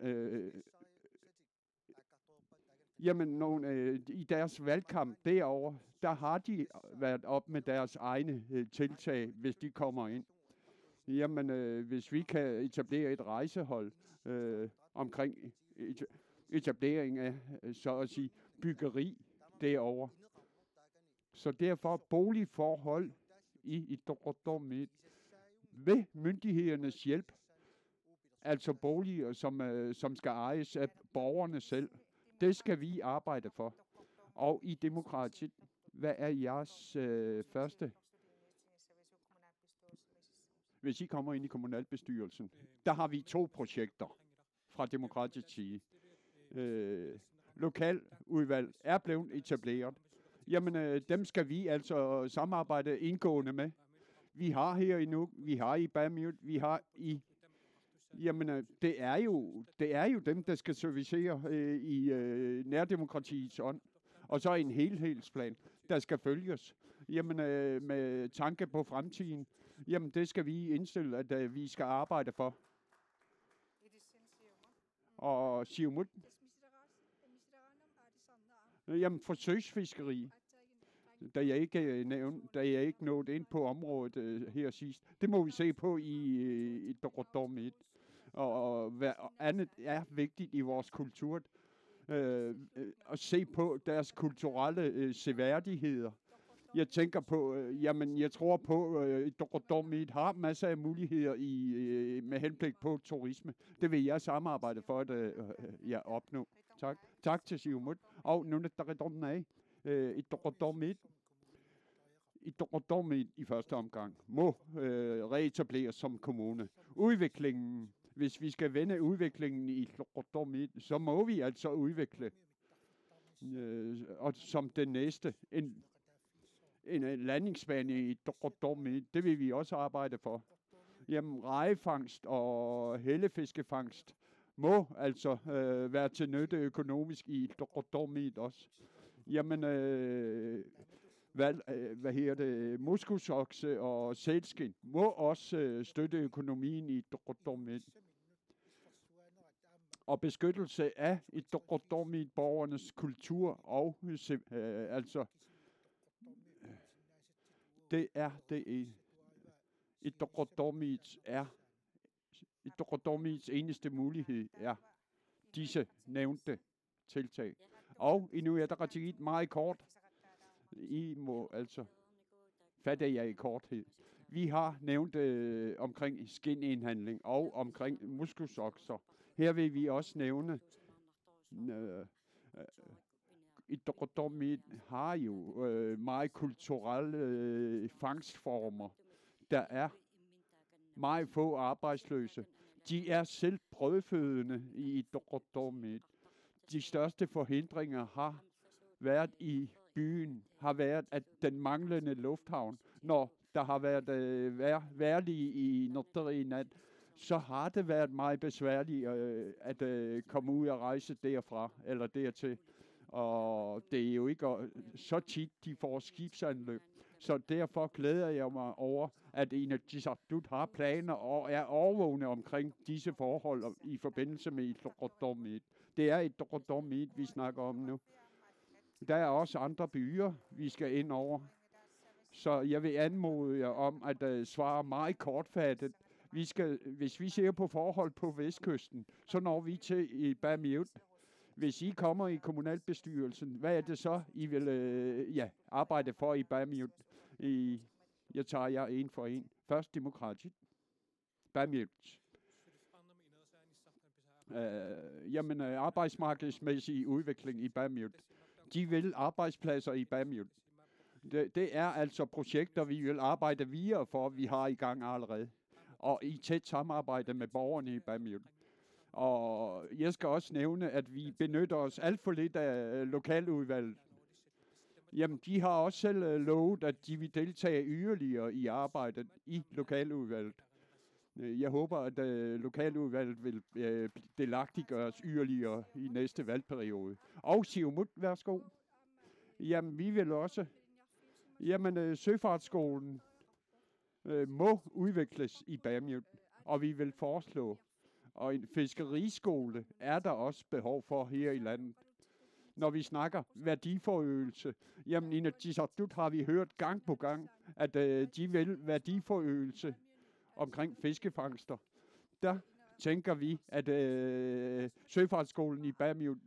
i deres valgkamp derovre, der har de været op med deres egne tiltag, hvis de kommer ind. Jamen, hvis vi kan etablere et rejsehold omkring etablering af, så at sige, byggeri derovre. Så derfor boligforhold i Dordomin ved myndighedernes hjælp, altså boliger, som skal ejes af borgerne selv. Det skal vi arbejde for. Og i demokratiet, hvad er jeres første, hvis I kommer ind i kommunalbestyrelsen? Der har vi 2 projekter fra demokratisk side. Lokaludvalg er blevet etableret. Jamen, dem skal vi altså samarbejde indgående med. Vi har her i Nuuk, vi har i Bamut, vi har i... Jamen, det er jo dem, der skal servicere i nærdemokratiets ånd. Og så en helhedsplan, der skal følges. Jamen, med tanke på fremtiden, jamen, det skal vi indstille, at vi skal arbejde for. Og Siumut, jamen, forsøgsfiskeri, da jeg ikke nåede ind på området her sidst. Det må vi se på i Dordomit. Og hvad andet er vigtigt i vores kultur. At se på deres kulturelle seværdigheder. Jeg tænker på, jeg tror på, at Dordomit har masser af muligheder med henblik på turisme. Det vil jeg samarbejde for at opnå. Tak. Tak til Siumut. Og nu er der af i Dordomit i første omgang må reetableres som kommune. Udviklingen, hvis vi skal vende udviklingen i Dordomit, så må vi altså udvikle og som det næste en landingsbane i Dordomit. Det vil vi også arbejde for. Jamen, rejefangst og hellefiskefangst må altså være til nytte økonomisk i Dordomit også. Jamen, moskusokse og sælskind må også støtte økonomien i Dordomit. Og beskyttelse af i Dordomit borgernes kultur og altså det er det i Dordomits eneste mulighed er disse nævnte tiltag. Og Inuit Ataqatigiit meget kort. I må altså fatte jer i korthed. Vi har nævnt omkring skinindhandling og omkring muskusokser. Her vil vi også nævne i Dordomit har jo meget kulturelle fangstformer. Der er meget få arbejdsløse. De er selv brødfødende i Dordomit. De største forhindringer har været i byen, har været at den manglende lufthavn. Når der har været vejrlig i Nordre, så har det været meget besværligt at komme ud og rejse derfra eller dertil. Og det er jo ikke så tit, de får skibsanløb. Så derfor glæder jeg mig over, at Inatsisartut har planer og er overvågne omkring disse forhold i forbindelse med Dordomit. Det er et Dordomit, vi snakker om nu. Der er også andre byer, vi skal ind over. Så jeg vil anmode jer om at svare meget kortfattet. Hvis vi ser på forhold på vestkysten, så når vi til i Bamut. Hvis I kommer i kommunalbestyrelsen, hvad er det så, I vil arbejde for i Bamut? Jeg tager jer en for en. Først demokratiet. Bamut. Arbejdsmarkedsmæssig udvikling i Bamut. De vil arbejdspladser i Bamut. Det er altså projekter, vi vil arbejde videre for, vi har i gang allerede. Og i tæt samarbejde med borgerne i Bamut. Og jeg skal også nævne, at vi benytter os alt for lidt af lokaludvalget. Jamen, de har også selv lovet, at de vil deltage yderligere i arbejdet i lokaludvalget. Jeg håber, at lokaludvalget vil delagtiggøres yderligere i næste valgperiode. Og Siumut, værsgo. Jamen, vi vil også. Jamen, Søfartsskolen må udvikles i Bamut, og vi vil foreslå. Og en fiskeriskole er der også behov for her i landet. Når vi snakker værdiforøgelse, jamen i Inatsisartut har vi hørt gang på gang, at de vil værdiforøgelse omkring fiskefangster. Der tænker vi, at Søfartsskolen i Bamut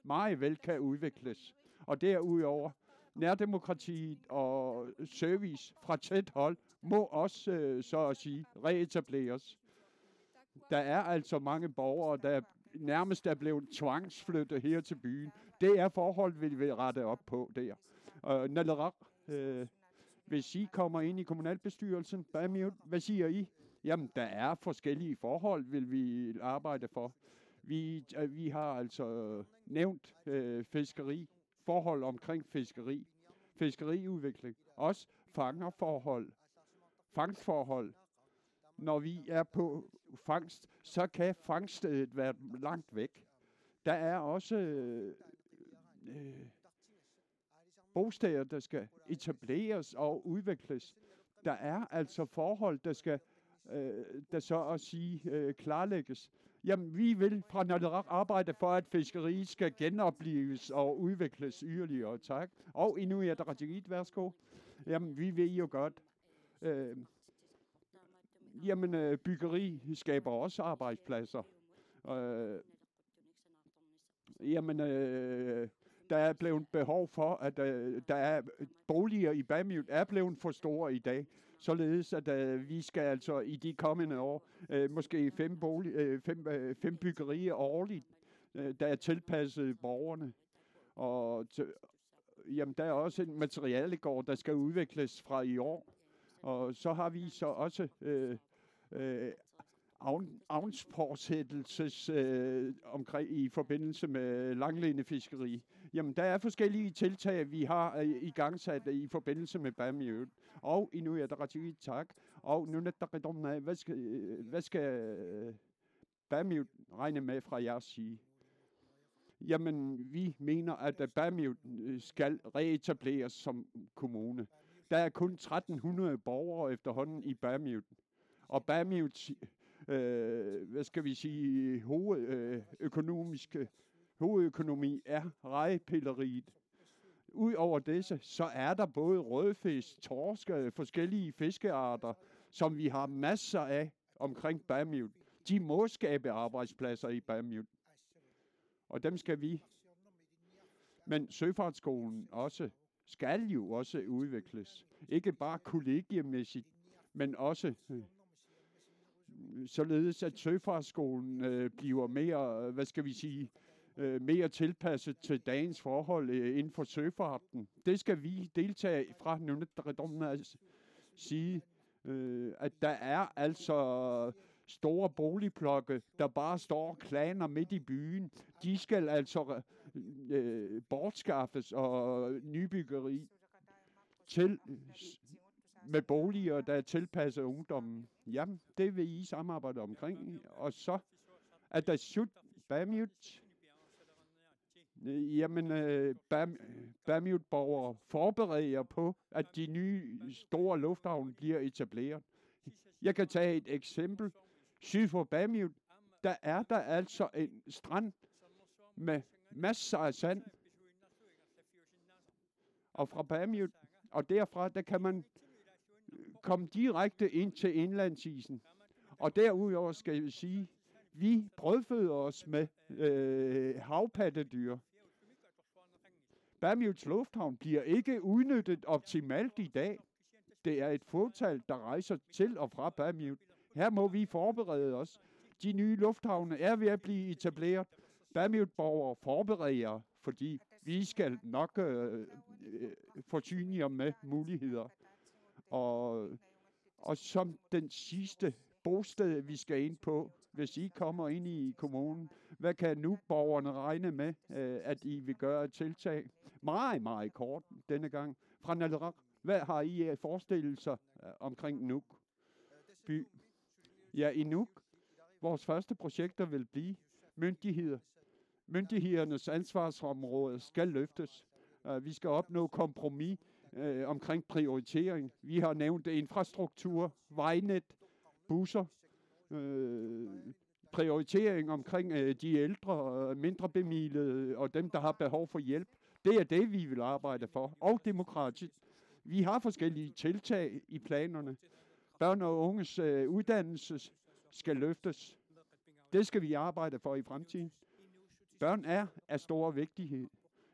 meget vel kan udvikles. Og derudover nærdemokratiet og service fra tæt hold må også, så at sige, reetableres. Der er altså mange borgere, der nærmest er blevet tvangsflyttet her til byen. Det er forhold, vi vil rette op på der. Naleraq, hvis I kommer ind i kommunalbestyrelsen, hvad siger I? Jamen, der er forskellige forhold, vil vi arbejde for. Vi har altså nævnt fiskeri, forhold omkring fiskeri, fiskeriudvikling, også fangstforhold. Når vi er på fangst, så kan fangststedet være langt væk. Der er også bosteder, der skal etableres og udvikles. Der er altså forhold, der så at sige klarlægges. Jamen, vi vil fra Naleraq arbejde for, at fiskeri skal genoplives og udvikles yderligere. Tak. Og Inuit Ataqatigiit, værsgo. Jamen, vi vil jo godt. Byggeri skaber også arbejdspladser. Der er blevet behov for, at der er boliger i Bamut er blevet for store i dag. Således at vi skal altså i de kommende år måske 5 byggerier årligt, der er tilpasset borgerne. Og der er også en materialegård, der skal udvikles fra i år. Og så har vi så også avnspåsættelses omkring i forbindelse med langlinjefiskeri. Jamen, der er forskellige tiltag, vi har igangsat i forbindelse med Bamut. Og Inuit Ataqatigiit, tak. Og nu hvad skal Bamut regne med fra jeres side? Jamen, vi mener, at Bamut skal reetableres som kommune. Der er kun 1300 borgere efterhånden i Bamut. Og Bamuts hovedøkonomi er rejepilleriet. Udover disse, så er der både rødfisk, torske, forskellige fiskearter, som vi har masser af omkring Bamut. De må skabe arbejdspladser i Bamut. Og dem skal vi. Men Søfartsskolen skal jo også udvikles. Ikke bare kollegiemæssigt, men også således at Søfartsskolen bliver mere, mere tilpasset til dagens forhold inden for søfarten. Det skal vi deltage fra Nunatsiaq side, at der er altså store boligblokke, der bare står klaner midt i byen. De skal altså bortskaffes og nybyggeri til med boliger, der er tilpasset ungdommen. Jamen, det vil I samarbejde omkring. Og så er der Bamut. Jamen, Bamut-borgere forbereder på, at de nye store lufthavne bliver etableret. Jeg kan tage et eksempel. Syd for Bamut, der er der altså en strand med masser af sand. Og fra Bamut, og derfra, der kan man komme direkte ind til indlandsisen. Og derudover skal vi sige, vi brødføder os med havpattedyr. Bamuts lufthavn bliver ikke udnyttet optimalt i dag. Det er et fåtal, der rejser til og fra Bamut. Her må vi forberede os. De nye lufthavne er ved at blive etableret. Bamut-borgere forbereder, fordi vi skal nok forsyne jer med muligheder. Og som den sidste bosted, vi skal ind på, hvis I kommer ind i kommunen, hvad kan nu borgerne regne med, at I vil gøre et tiltag? Meget, meget kort denne gang. Fra Naleraq, hvad har I forestillet omkring Nuuk by? Ja, i Nuuk, vores første projekter vil blive myndigheder. Myndighedernes ansvarsområde skal løftes. Vi skal opnå kompromis omkring prioritering. Vi har nævnt infrastruktur, vejnet, busser, prioritering omkring de ældre, mindre bemidlede og dem, der har behov for hjælp. Det er det, vi vil arbejde for. Og demokratisk. Vi har forskellige tiltag i planerne. Børn og unges uddannelse skal løftes. Det skal vi arbejde for i fremtiden. Børn er af stor vigtighed.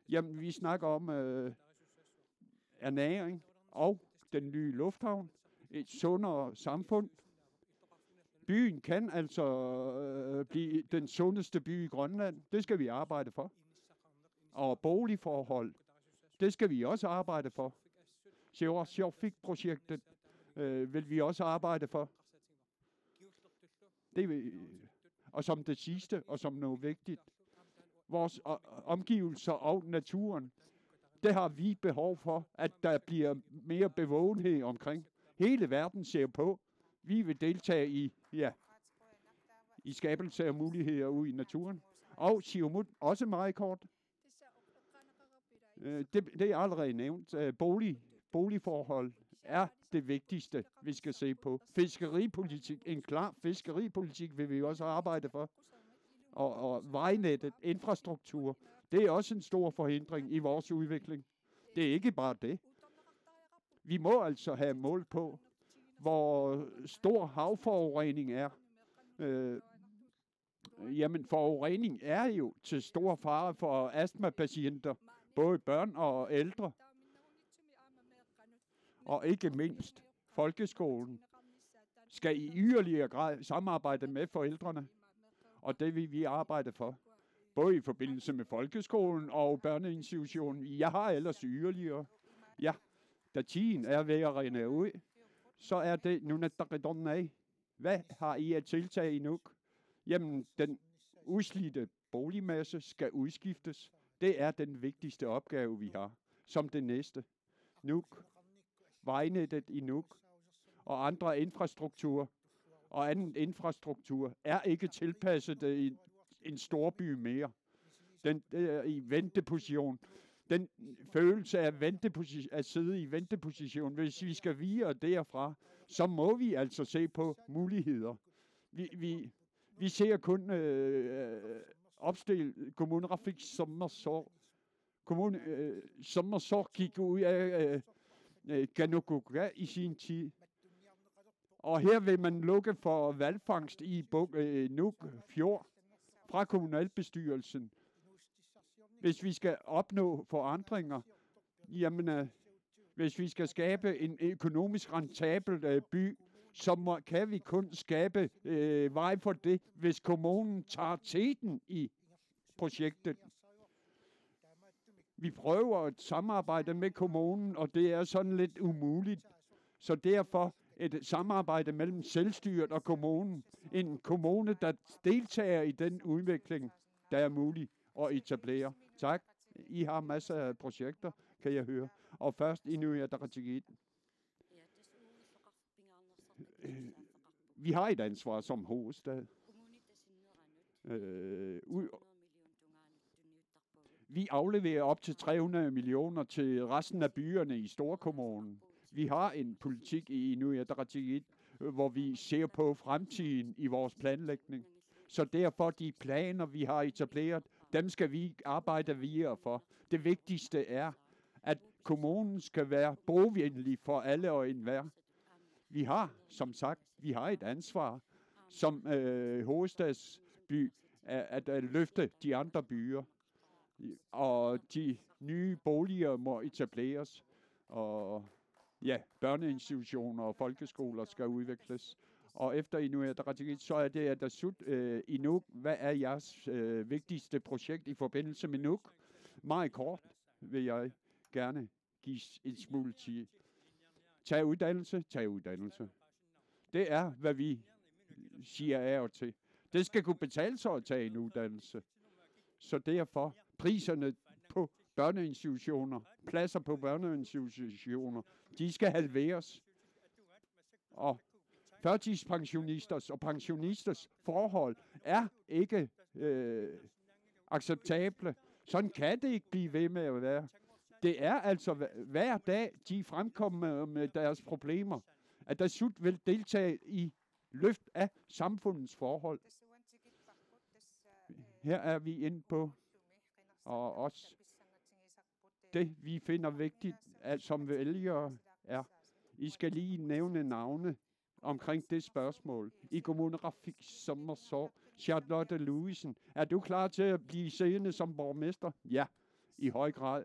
Jamen, vi snakker om ernæring og den nye lufthavn, et sundere samfund, Byen kan altså blive den sundeste by i Grønland. Det skal vi arbejde for. Og boligforhold, det skal vi også arbejde for. Sjovfik-projektet vil vi også arbejde for. Og som det sidste, og som noget vigtigt, vores omgivelser og naturen, det har vi behov for, at der bliver mere bevågenhed omkring. Hele verden ser på. Vi vil deltage i skabelse af muligheder ude i naturen. Og Siumut, også meget kort. Det er allerede nævnt. Boligforhold er det vigtigste, vi skal se på. Fiskeripolitik, en klar fiskeripolitik vil vi også arbejde for. Og vejnettet, infrastruktur, det er også en stor forhindring i vores udvikling. Det er ikke bare det. Vi må altså have mål på, hvor stor havforurening er. Jamen, forurening er jo til stor fare for astmapatienter, både børn og ældre. Og ikke mindst folkeskolen skal i yderligere grad samarbejde med forældrene. Og det vil vi arbejde for. Både i forbindelse med folkeskolen og børneinstitutionen. Jeg har ellers yderligere. Ja, da tiden er ved at rende ud, så er det nu af. Hvad har I at tiltage i Nuuk? Jamen, den udslidte boligmasse skal udskiftes. Det er den vigtigste opgave, vi har. Som det næste. Nuuk, vejnettet i Nuuk og andre infrastrukturer og anden infrastruktur er ikke tilpasset i en storby mere. Den er i venteposition. Den følelse af at sidde i venteposition, hvis vi skal videre derfra, så må vi altså se på muligheder. Vi ser kun opstil kommunerafik sommersår gik ud af Kanukuka i sin tid. Og her vil man lukke for valgfangst i Nuuk Fjord fra kommunalbestyrelsen. Hvis vi skal opnå forandringer, jamen, hvis vi skal skabe en økonomisk rentabel by, så kan vi kun skabe vej for det, hvis kommunen tager teten i projektet. Vi prøver at samarbejde med kommunen, og det er sådan lidt umuligt. Så derfor et samarbejde mellem selvstyret og kommunen. En kommune, der deltager i den udvikling, der er mulig at etablere. Tak. I har masser af projekter, kan jeg høre. Og først Inuit Ataqatigiit. Vi har et ansvar som hovedstad. Vi afleverer op til 300 millioner til resten af byerne i Storkommunen. Vi har en politik i Inuit Ataqatigiit, hvor vi ser på fremtiden i vores planlægning. Så derfor de planer, vi har etableret, dem skal vi arbejde videre for. Det vigtigste er, at kommunen skal være bovenlig for alle og enhver. Vi har, som sagt, et ansvar som hovedstadsby at løfte de andre byer. Og de nye boliger må etableres, og børneinstitutioner og folkeskoler skal udvikles. Og efter Inuit Ataqatigiit, så er det Atassut i Nuuk. Hvad er jeres vigtigste projekt i forbindelse med Nuuk? Meget kort vil jeg gerne give en smule tid. Tag uddannelse. Det er, hvad vi siger af og til. Det skal kunne betale sig at tage en uddannelse. Så derfor priserne på børneinstitutioner, pladser på børneinstitutioner, de skal halveres. Og førtidspensionisters og pensionisters forhold er ikke acceptable. Sådan kan det ikke blive ved med at være. Det er altså hver dag, de fremkommer med deres problemer, at Atassut vil deltage i løft af samfundets forhold. Her er vi inde på, og også det, vi finder vigtigt, at som vælgere er, I skal lige nævne navne omkring det spørgsmål. I kommunerafik sommersår, Charlotte Louisen. Er du klar til at blive siddende som borgmester? Ja, i høj grad.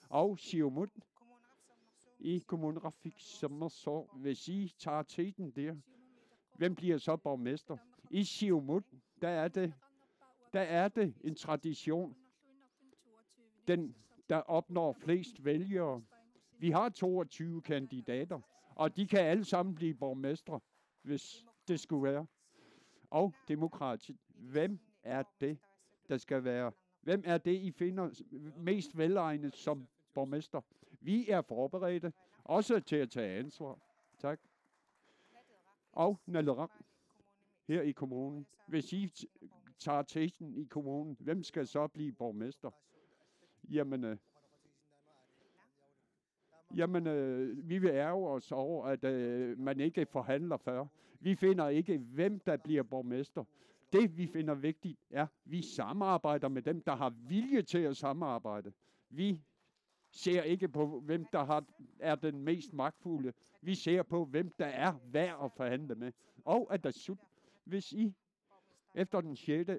Og Siumut, i kommunerafik sommersår, hvis I tager teten der, Hvem bliver så borgmester? I Siumut, der er det en tradition, der opnår flest vælgere. Vi har 22 kandidater, og de kan alle sammen blive borgmestre, hvis det skulle være. Og demokratisk. Hvem er det, der skal være? Hvem er det, I finder mest velegnet som borgmester? Vi er forberedte, også til at tage ansvar. Tak. Og Nalerang her i kommunen. Hvis I tager testen i kommunen, hvem skal så blive borgmester? Vi vil ærge os over, at man ikke forhandler før. Vi finder ikke, hvem der bliver borgmester. Det, vi finder vigtigt, er, at vi samarbejder med dem, der har vilje til at samarbejde. Vi ser ikke på, hvem der er den mest magtfulde. Vi ser på, hvem der er værd at forhandle med. Og at der hvis I efter den 6.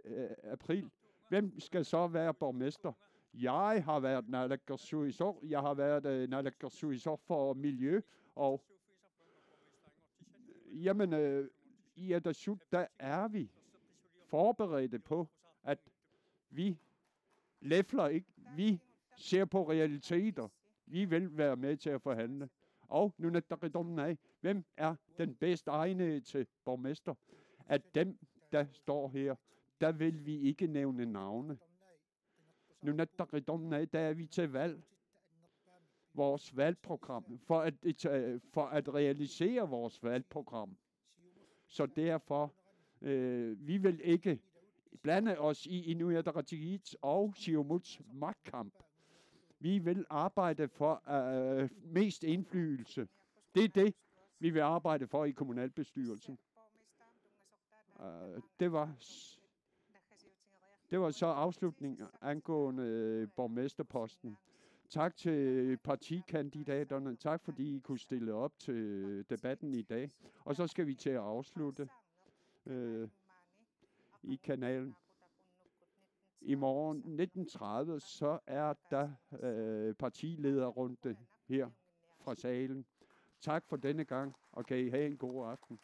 april, hvem skal så være borgmester? Jeg har været naalakkersuisoq. Jeg har været naalakkersuisoq for miljø. Og i Atassut, der er vi forberedte på, at vi læfler ikke. Vi ser på realiteter. Vi vil være med til at forhandle. Og nu af, hvem er den bedste egnede til borgmester? At dem, der står her, der vil vi ikke nævne navne. Nu der er vi til valg. Vores valgprogram. For at realisere vores valgprogram. Så derfor, vi vil ikke blande os i Inuit Ataqatigiits og Siumuts magtkamp. Vi vil arbejde for mest indflydelse. Det er det, vi vil arbejde for i kommunalbestyrelsen. Det var så afslutningen angående borgmesterposten. Tak til partikandidaterne. Tak fordi I kunne stille op til debatten i dag. Og så skal vi til at afslutte i kanalen. I morgen 19.30, så er der partilederrunde her fra salen. Tak for denne gang, og kan I have en god aften.